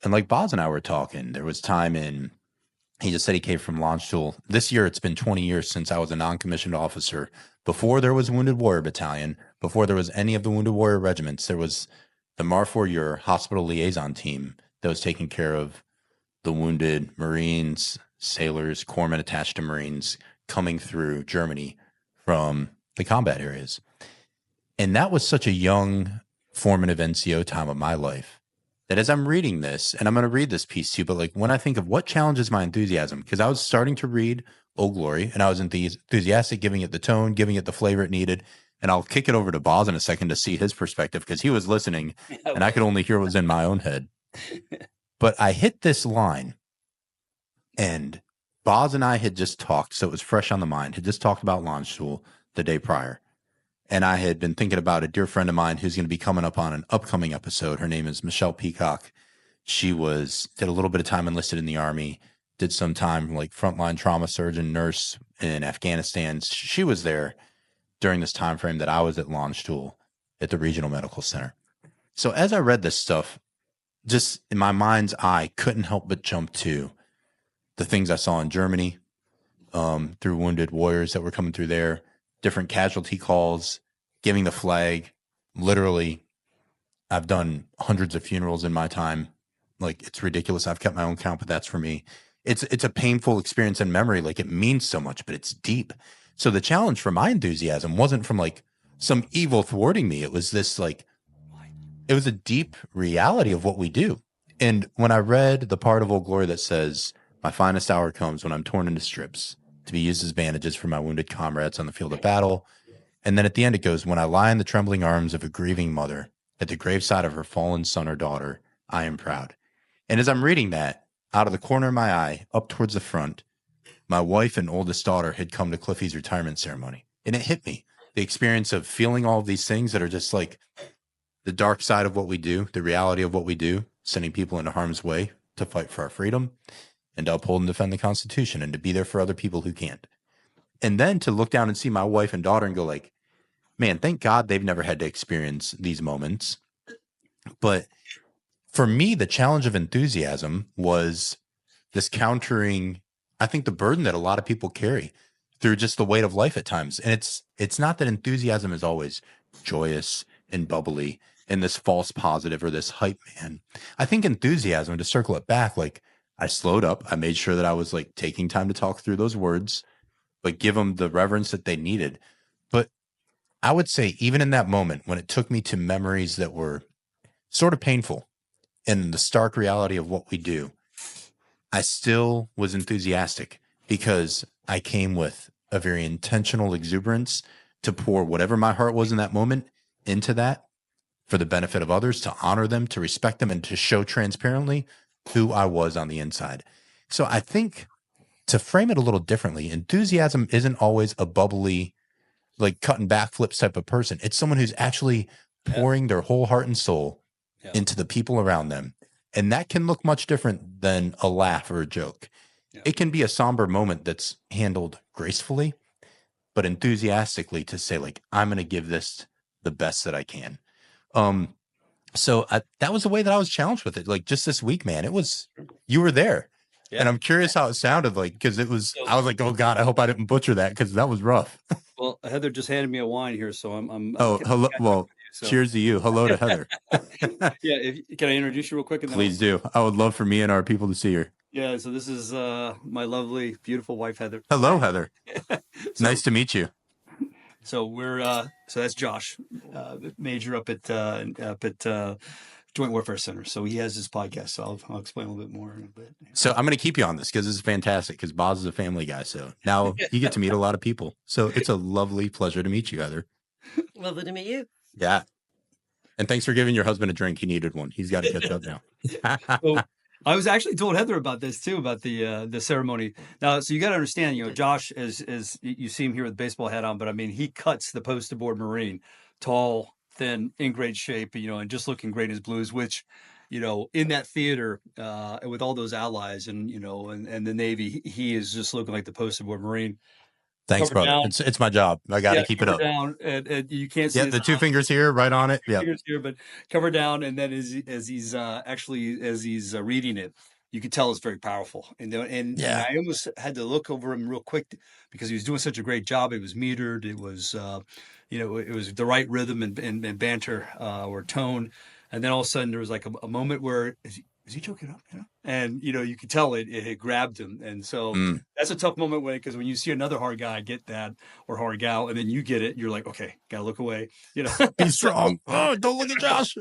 And like Boz and I were talking, there was time he just said he came from launch school. This year, it's been 20 years since I was a non-commissioned officer. Before there was Wounded Warrior Battalion, before there was any of the Wounded Warrior regiments, there was the MAR 4 Year Hospital Liaison Team that was taking care of the wounded Marines, sailors, corpsmen attached to Marines coming through Germany from the combat areas. And that was such a young formative NCO time of my life that as I'm reading this, and I'm going to read this piece too, but like when I think of what challenges my enthusiasm, because I was starting to read Old Glory and I was enthusiastic, giving it the tone, giving it the flavor it needed. And I'll kick it over to Boz in a second to see his perspective because he was listening and I could only hear what was in my own head. But I hit this line and Boz and I had just talked, so it was fresh on the mind, had just talked about launch tool the day prior. And I had been thinking about a dear friend of mine who's going to be coming up on an upcoming episode. Her name is Michelle Peacock. She did a little bit of time enlisted in the Army, did some time like frontline trauma surgeon, nurse in Afghanistan. She was there during this time frame that I was at Launch Tool at the Regional Medical Center. So as I read this stuff, just in my mind's eye, couldn't help but jump to the things I saw in Germany through wounded warriors that were coming through there, different casualty calls, giving the flag. Literally, I've done hundreds of funerals in my time. Like, it's ridiculous. I've kept my own count, but that's for me. It's a painful experience in memory. Like, it means so much, but it's deep. So the challenge for my enthusiasm wasn't from like some evil thwarting me. It was this like, it was a deep reality of what we do. And when I read the part of Old Glory that says, my finest hour comes when I'm torn into strips to be used as bandages for my wounded comrades on the field of battle. And then at the end, it goes, when I lie in the trembling arms of a grieving mother at the graveside of her fallen son or daughter, I am proud. And as I'm reading that, out of the corner of my eye, up towards the front, my wife and oldest daughter had come to Cliffy's retirement ceremony. And it hit me. The experience of feeling all of these things that are just like the dark side of what we do, the reality of what we do, sending people into harm's way to fight for our freedom and to uphold and defend the Constitution and to be there for other people who can't. And then to look down and see my wife and daughter and go like, man, thank God they've never had to experience these moments. But for me, the challenge of enthusiasm was this countering, I think, the burden that a lot of people carry through just the weight of life at times. And it's not that enthusiasm is always joyous and bubbly and this false positive or this hype man. I think enthusiasm, to circle it back, like I slowed up. I made sure that I was like taking time to talk through those words, but give them the reverence that they needed. But I would say even in that moment when it took me to memories that were sort of painful and the stark reality of what we do, I still was enthusiastic because I came with a very intentional exuberance to pour whatever my heart was in that moment into that for the benefit of others, to honor them, to respect them, and to show transparently who I was on the inside. So I think to frame it a little differently, enthusiasm isn't always a bubbly, like cutting backflips type of person. It's someone who's actually pouring their whole heart and soul into the people around them. And that can look much different than a laugh or a joke. It can be a somber moment that's handled gracefully, but enthusiastically to say like, I'm going to give this the best that I can. So that was the way that I was challenged with it. Like just this week, man, you were there. Yeah. And I'm curious how it sounded like, because I was like, oh God, I hope I didn't butcher that because that was rough. Well, Heather just handed me a wine here, so I'm hello. Well, cheers to you. Hello to Heather. Yeah. Can I introduce you real quick? Please do. I would love for me and our people to see her. Yeah. So this is my lovely, beautiful wife, Heather. Hello, Heather. Nice to meet you. So so that's Josh, major up at Joint Warfare Center. So he has his podcast. So I'll explain a little bit more in a bit. So I'm going to keep you on this because this is fantastic because Boz is a family guy. So now you get to meet a lot of people. So it's a lovely pleasure to meet you, Heather. Lovely to meet you. Yeah. And thanks for giving your husband a drink. He needed one. He's got to catch up now. So, I was actually told Heather about this too, about the ceremony. Now, so you got to understand, Josh, as you see him here with the baseball hat on, but I mean, he cuts the poster board Marine, tall, thin, in great shape, and just looking great in his blues, which, in that theater with all those allies and the Navy, he is just looking like the poster board Marine. Thanks, brother. It's my job. I got to keep it up. Down, and you can't see the two fingers here, right on it. Yeah, fingers here, but cover down, and then as he's reading it, you could tell it's very powerful. And I almost had to look over him real quick because he was doing such a great job. It was metered. It was it was the right rhythm and banter or tone. And then all of a sudden there was like a moment where is he choking up? And you could tell it grabbed him. And so that's a tough moment because when you see another hard guy get that or hard gal, and then you get it, you're like, okay, gotta look away. Be strong. Oh, don't look at Josh.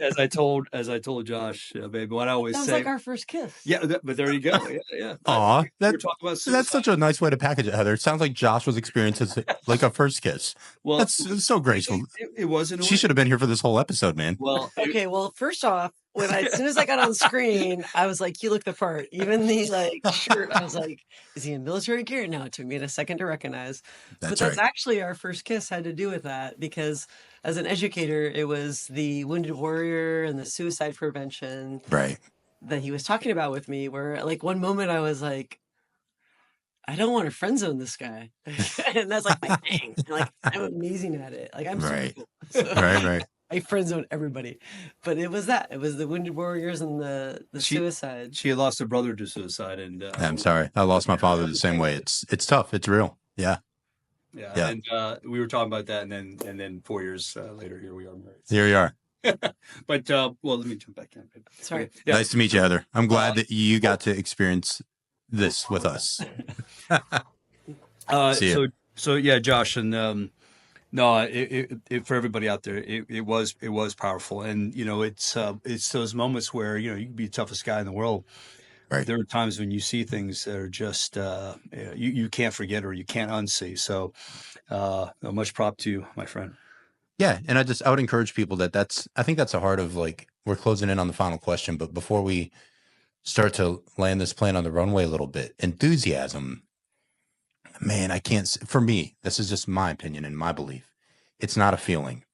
as I told Josh, baby, what I always Sounds say. like our first kiss. Yeah, but there you go. Yeah. Aw, We're talking about suicide. that's such a nice way to package it, Heather. It sounds like Josh was experiencing like a first kiss. Well, that's so graceful. It wasn't. She should have been here for this whole episode, man. Well, okay. Well, first off, as soon as I got on screen, I was like, "You look the part." Even the shirt, I was like, "Is he in military gear?" Now it took me a second to recognize. That's actually our first kiss had to do with that because as an educator, it was the Wounded Warrior and the suicide prevention, right, that he was talking about with me. Where one moment I was like, I don't want to friend zone this guy. And that's like my thing. I'm amazing at it. I'm right. super cool. So, right. I friend zone everybody. But it was that. It was the Wounded Warriors and the suicide. She had lost a brother to suicide. And I'm sorry. I lost my father the same way. It's tough. It's real. Yeah. Yeah. And we were talking about that. And then 4 years later, here we are married. Here we are. But, let me jump back in. Sorry. Okay. Yeah. Nice to meet you, Heather. I'm glad that you got to experience this with us. So yeah, Josh, and no, it for everybody out there, it was powerful, and it's those moments where you can be the toughest guy in the world. Right. There are times when you see things that are just you can't forget or you can't unsee. So much prop to you, my friend. Yeah, and I would encourage people I think that's the heart of we're closing in on the final question, but before we start to land this plane on the runway a little bit, enthusiasm, man, for me, this is just my opinion and my belief. It's not a feeling.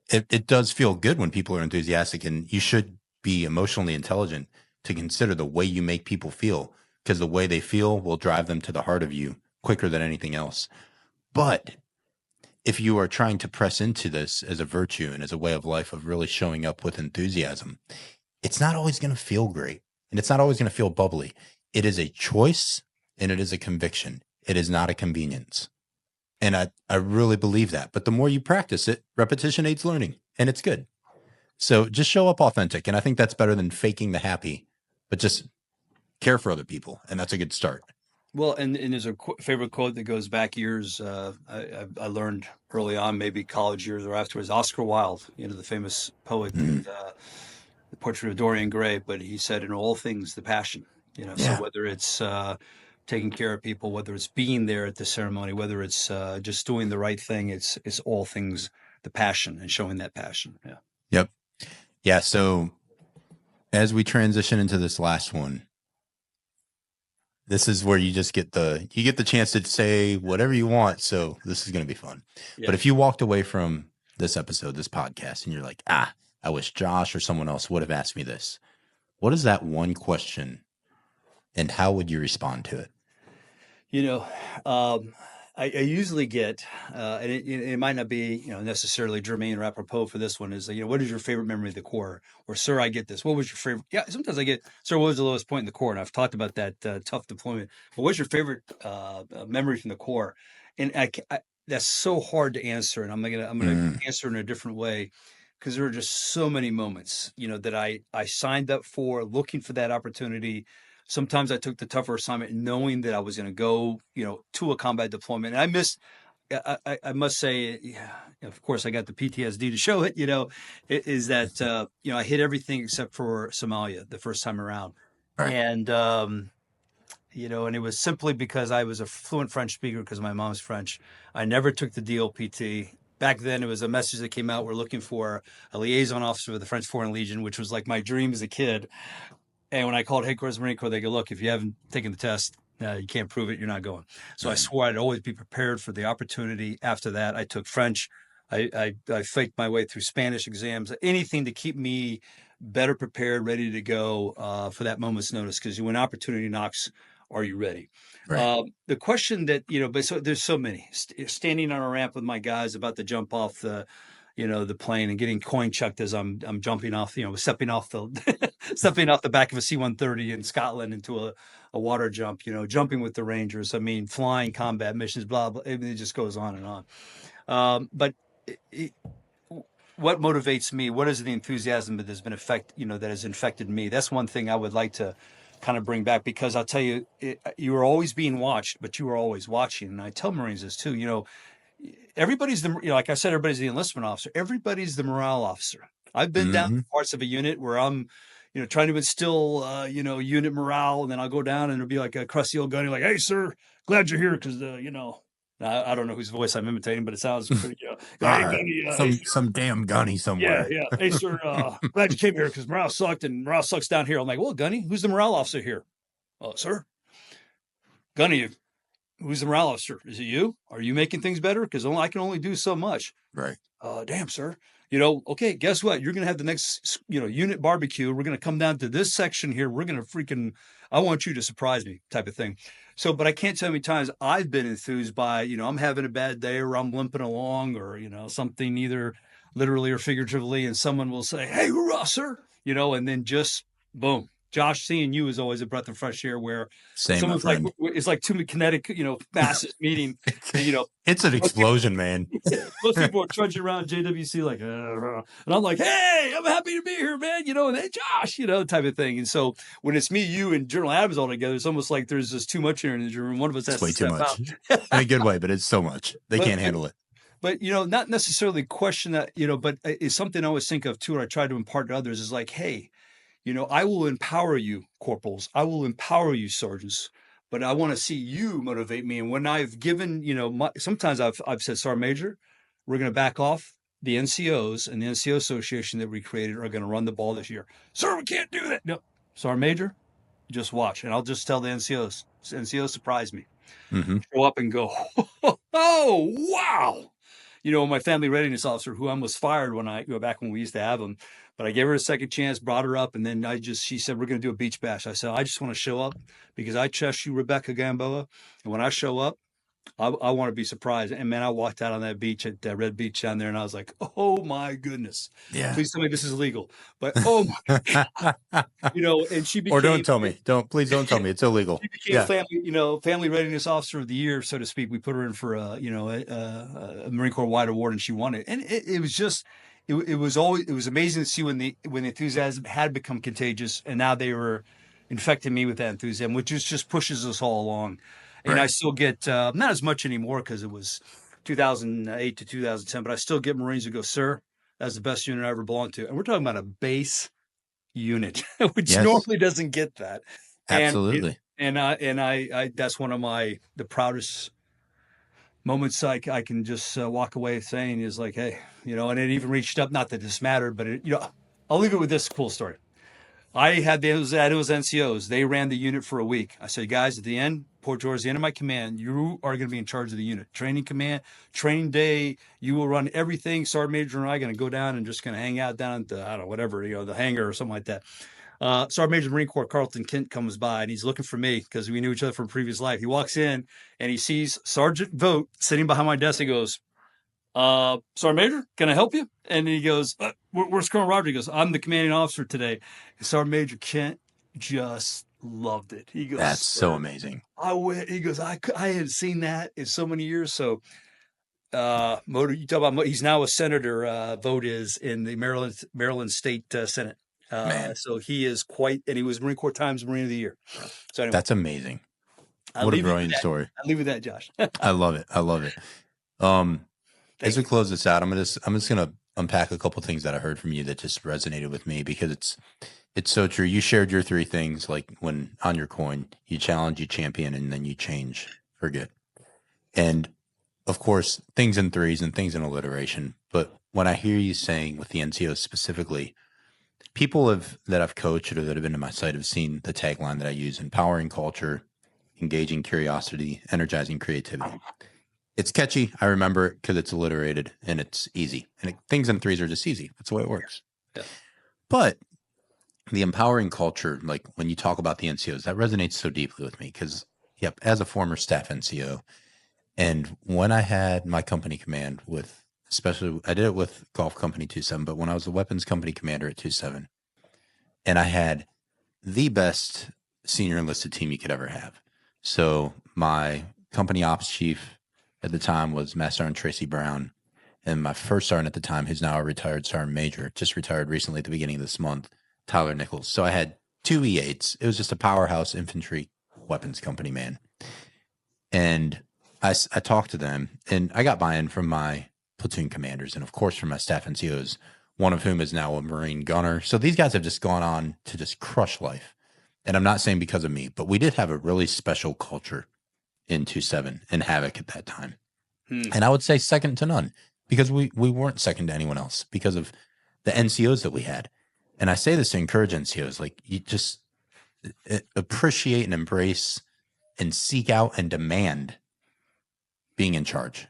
It does feel good when people are enthusiastic, and you should be emotionally intelligent to consider the way you make people feel, because the way they feel will drive them to the heart of you quicker than anything else. But if you are trying to press into this as a virtue and as a way of life of really showing up with enthusiasm, it's not always going to feel great. And it's not always going to feel bubbly. It is a choice and it is a conviction. It is not a convenience. And I really believe that. But the more you practice it, repetition aids learning, and it's good. So just show up authentic. And I think that's better than faking the happy, but just care for other people. And that's a good start. Well, and there's a favorite quote that goes back years. I learned early on, maybe college years or afterwards. Oscar Wilde, the famous poet, the Portrait of Dorian Gray, but he said, in all things, the passion, so whether it's taking care of people, whether it's being there at the ceremony, whether it's just doing the right thing, it's all things, the passion and showing that passion. Yeah. Yep. Yeah. So as we transition into this last one, this is where you just get the chance to say whatever you want. So this is going to be fun. Yeah. But if you walked away from this episode, this podcast, and you're like, I wish Josh or someone else would have asked me this, what is that one question and how would you respond to it? I usually get, and it might not be, necessarily germane or apropos for this one, is, what is your favorite memory of the Corps? Or, sir, I get this. What was your favorite? Yeah, sometimes I get, sir, what was the lowest point in the Corps? And I've talked about that tough deployment. But what's your favorite memory from the Corps? And that's so hard to answer. And I'm gonna answer in a different way, because there are just so many moments, that I signed up for, looking for that opportunity. Sometimes I took the tougher assignment knowing that I was going to go, to a combat deployment. And I must say, of course, I got the PTSD to show it, is that, I hit everything except for Somalia the first time around. Right. And, and it was simply because I was a fluent French speaker because my mom's French. I never took the DLPT. Back then, it was a message that came out. We're looking for a liaison officer with the French Foreign Legion, which was like my dream as a kid. And when I called Headquarters Marine Corps, they go, look, if you haven't taken the test, you can't prove it, you're not going. So I swore I'd always be prepared for the opportunity. After that, I took French. I faked my way through Spanish exams, anything to keep me better prepared, ready to go for that moment's notice. Because when opportunity knocks, are you ready? Right. The question that, there's so many. Standing on a ramp with my guys about to jump off the plane and getting coin chucked as I'm jumping off, stepping off the back of a C-130 in Scotland into a water jump, jumping with the Rangers. I mean, flying combat missions, blah, blah. It just goes on and on. But what motivates me? What is the enthusiasm that has been that has infected me? That's one thing I would like to kind of bring back, because I'll tell you, you are always being watched, but you are always watching. And I tell Marines this too, everybody's like I said, everybody's the enlistment officer. Everybody's the morale officer. I've been down parts of a unit where I'm, trying to instill, unit morale. And then I'll go down and it'll be like a crusty old gunny, like, "Hey, sir, glad you're here." Because, I don't know whose voice I'm imitating, but it sounds pretty, "Hey, gunny, some damn gunny somewhere." Yeah. "Hey, sir, glad you came here because morale sucked and morale sucks down here." I'm like, "Well, gunny, who's the morale officer here?" "Sir, gunny, who's the morale officer? Is it you? Are you making things better? Because I can only do so much." Right. "Damn, sir. Okay, guess what? You're going to have the next, unit barbecue. We're going to come down to this section here. We're going to I want you to surprise me," type of thing. So, but I can't tell how many times I've been enthused by, I'm having a bad day or I'm limping along or, something either literally or figuratively. And someone will say, "Hey, hoorah, sir," and then just boom. Josh, seeing you is always a breath of fresh air where someone's like, it's like two kinetic, masses meeting, it's an explosion, man. Most people are trudging around JWC like, and I'm like, "Hey, I'm happy to be here, man." And "Hey, Josh," type of thing. And so when it's me, you, and General Adams all together, it's almost like there's just too much in the room. One of us has to step out. In a good way, but it's so much. They can't handle it. But, not necessarily question that, but it's something I always think of too, or I try to impart to others is like, hey, I will empower you, corporals. I will empower you, sergeants. But I want to see you motivate me. And when I've given, sometimes I've said, "Sergeant Major, we're going to back off. The NCOs and the NCO Association that we created are going to run the ball this year." "Sir, we can't do that." "No, Sergeant Major, just watch." And I'll just tell the NCOs, surprise me. Show up and go, "Oh, wow." My family readiness officer, who almost fired when I go back when we used to have him, but I gave her a second chance, brought her up, and then she said, "We're going to do a beach bash." I said, "I just want to show up because I trust you, Rebecca Gamboa. And when I show up, I want to be surprised." And man, I walked out on that beach at Red Beach down there, and I was like, "Oh my goodness! Yeah, please tell me this is illegal." But oh my God. And she became, or don't tell me. Please don't tell me it's illegal. She became family readiness officer of the year, so to speak. We put her in for a Marine Corps wide award, and she won it. And it was just, it was amazing to see when the enthusiasm had become contagious, and now they were infecting me with that enthusiasm, which just pushes us all along. And right. I still get not as much anymore because it was 2008 to 2010, but I still get Marines who go, "Sir, that's the best unit I ever belonged to." And we're talking about a base unit, which normally doesn't get that. Absolutely. And I that's one of the proudest moments I can just walk away saying is like, hey, and it even reached up, not that this mattered, but I'll leave it with this cool story. I had those NCOs. They ran the unit for a week. I said, "Guys, at the end, towards the end of my command, you are going to be in charge of the unit. Training command, training day, you will run everything. Sergeant Major and I are going to go down and just going to hang out down at the, I don't know, whatever, the hangar or something like that." Sergeant Major of the Marine Corps Carlton Kent comes by, and he's looking for me because we knew each other from previous life. He walks in and he sees Sergeant Vogt sitting behind my desk. He goes, "Sergeant Major, can I help you?" And he goes, "Where's Colonel Roger?" He goes, "I'm the commanding officer today." And Sergeant Major Kent just loved it. He goes, "That's so amazing." He goes, I hadn't seen that in so many years. So, you talk about, he's now a senator. Vogt is in the Maryland State Senate. So he is and he was Marine Corps Times Marine of the Year. So anyway, that's amazing. What a brilliant story. I'll leave with that, Josh. I love it. As we close this out, I'm just gonna unpack a couple things that I heard from you that just resonated with me, because it's so true. You shared your three things, like when on your coin, you challenge, you champion, and then you change for good. And of course, things in threes and things in alliteration. But when I hear you saying with the NCOs specifically, people that I've coached or that have been to my site have seen the tagline that I use: empowering culture, engaging curiosity, energizing creativity. It's catchy. I remember it because it's alliterated and it's easy. And things in threes are just easy. That's the way it works. Yeah. But the empowering culture, like when you talk about the NCOs, that resonates so deeply with me because, as a former staff NCO, and when I had my company command especially, I did it with Golf Company 27, but when I was the weapons company commander at 27, and I had the best senior enlisted team you could ever have. So my company ops chief at the time was Master Sergeant Tracy Brown, And my first sergeant at the time, who's now a retired sergeant major, just retired recently at the beginning of this month, Tyler Nichols. So I had 2 E8s. It was just a powerhouse infantry weapons company, man. And I talked to them, and I got buy-in from my platoon commanders and, of course, from my staff NCOs, one of whom is now a Marine gunner. So these guys have just gone on to just crush life. And I'm not saying because of me, but we did have a really special culture in 2-7 and Havoc at that time. And I would say second to none, because we weren't second to anyone else because of the NCOs that we had. And I say this to encourage NCOs, like, you just appreciate and embrace and seek out and demand being in charge,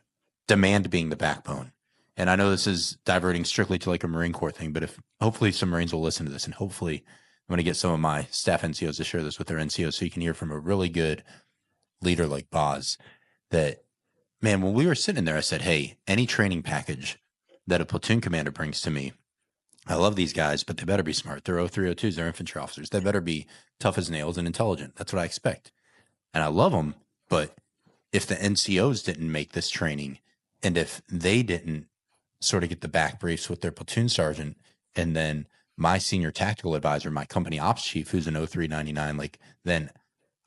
demand being the backbone. And I know this is diverting strictly to like a Marine Corps thing, but if hopefully some Marines will listen to this, and hopefully I'm going to get some of my staff NCOs to share this with their NCOs so you can hear from a really good leader like Boz that, man, when we were sitting there, I said, hey, any training package that a platoon commander brings to me, I love these guys, but they better be smart. They're 0302s, they're infantry officers. They better be tough as nails and intelligent. That's what I expect. And I love them, but if the NCOs didn't make this training, and if they didn't sort of get the back briefs with their platoon sergeant, and then my senior tactical advisor, my company ops chief, who's an 0399, like, then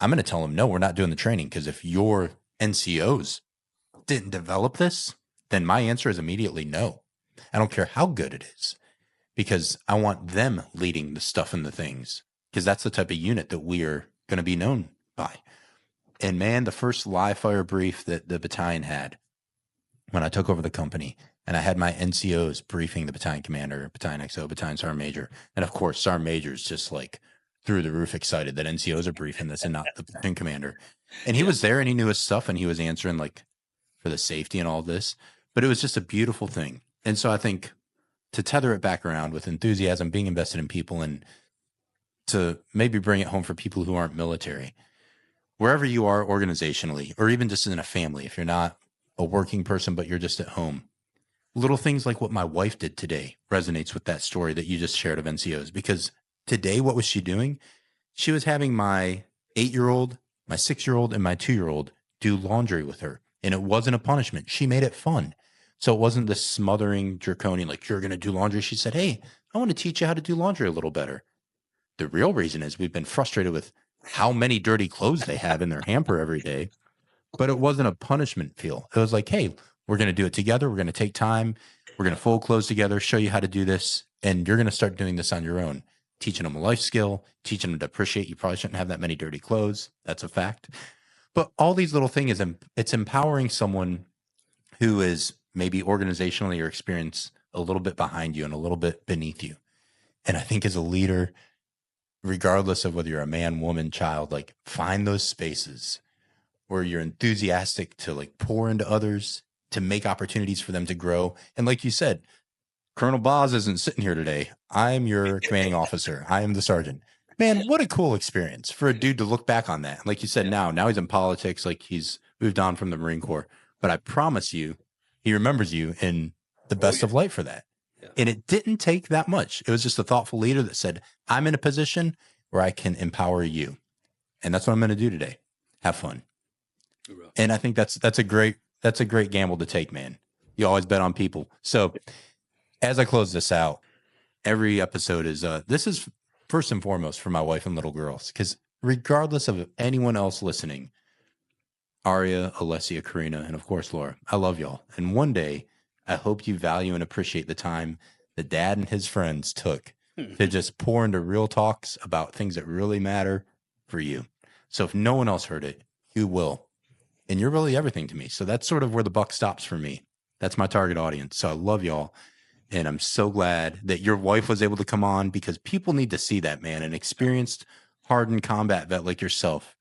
I'm going to tell them, no, we're not doing the training, because if your NCOs didn't develop this, then my answer is immediately no. I don't care how good it is, because I want them leading the stuff and the things, because that's the type of unit that we're going to be known by. And man, the first live fire brief that the battalion had when I took over the company, and I had my NCOs briefing the battalion commander, battalion XO, battalion sergeant major. And of course, sergeant major's just like through the roof excited that NCOs are briefing this and not the platoon commander. And he was there and he knew his stuff and he was answering like for the safety and all this. But it was just a beautiful thing. And so I think to tether it back around with enthusiasm, being invested in people, and to maybe bring it home for people who aren't military, wherever you are organizationally, or even just in a family, if you're not a working person, but you're just at home, little things like what my wife did today resonates with that story that you just shared of NCOs. Because today, what was she doing? She was having my 8-year-old, my 6-year-old, and my 2-year-old do laundry with her. And it wasn't a punishment. She made it fun. So it wasn't this smothering, draconian, like, you're going to do laundry. She said, hey, I want to teach you how to do laundry a little better. The real reason is we've been frustrated with how many dirty clothes they have in their hamper every day. But it wasn't a punishment feel. It was like, hey, we're going to do it together. We're going to take time. We're going to fold clothes together, show you how to do this. And you're going to start doing this on your own, teaching them a life skill, teaching them to appreciate you probably shouldn't have that many dirty clothes. That's a fact. But all these little things, it's empowering someone who is maybe organizationally or experience a little bit behind you and a little bit beneath you. And I think as a leader, regardless of whether you're a man, woman, child, like, find those spaces where you're enthusiastic to like pour into others, to make opportunities for them to grow. And like you said, Colonel Boz isn't sitting here today. I'm your commanding officer. I am the sergeant. Man, what a cool experience for a dude to look back on that. And like you said, now he's in politics, like he's moved on from the Marine Corps. But I promise you, he remembers you in the best of light for that. Yeah. And it didn't take that much. It was just a thoughtful leader that said, I'm in a position where I can empower you. And that's what I'm going to do today. Have fun. And I think that's a great gamble to take, man. You always bet on people. So as I close this out, every episode is this is first and foremost for my wife and little girls, because regardless of anyone else listening, Aria, Alessia, Karina, and of course Laura, I love y'all. And one day I hope you value and appreciate the time that Dad and his friends took to just pour into real talks about things that really matter for you. So if no one else heard it, you will. And you're really everything to me. So that's sort of where the buck stops for me. That's my target audience. So I love y'all. And I'm so glad that your wife was able to come on, because people need to see that, man. An experienced, hardened combat vet like yourself.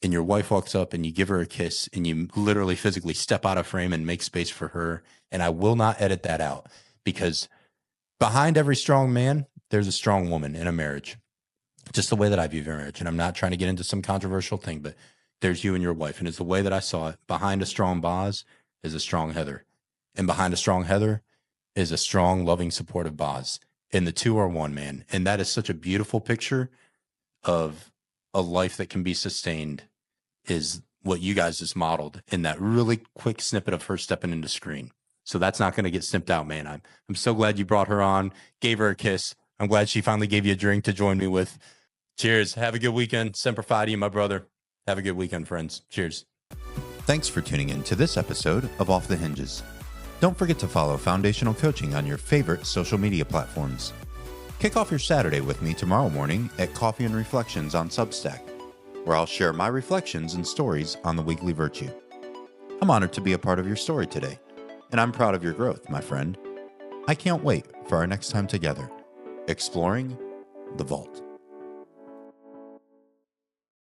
And your wife walks up and you give her a kiss and you literally physically step out of frame and make space for her. And I will not edit that out, because behind every strong man, there's a strong woman in a marriage. Just the way that I view marriage. And I'm not trying to get into some controversial thing, but there's you and your wife. And it's the way that I saw it. Behind a strong Boz is a strong Heather. And behind a strong Heather is a strong, loving, supportive Boz. And the two are one, man. And that is such a beautiful picture of a life that can be sustained, is what you guys just modeled in that really quick snippet of her stepping into screen. So that's not going to get snipped out, man. I'm so glad you brought her on, gave her a kiss. I'm glad she finally gave you a drink to join me with. Cheers. Have a good weekend. Semper Fi to you, my brother. Have a good weekend, friends. Cheers. Thanks for tuning in to this episode of Off the Hinges. Don't forget to follow Foundational Coaching on your favorite social media platforms. Kick off your Saturday with me tomorrow morning at Coffee and Reflections on Substack, where I'll share my reflections and stories on the weekly virtue. I'm honored to be a part of your story today, and I'm proud of your growth, my friend. I can't wait for our next time together, exploring the vault.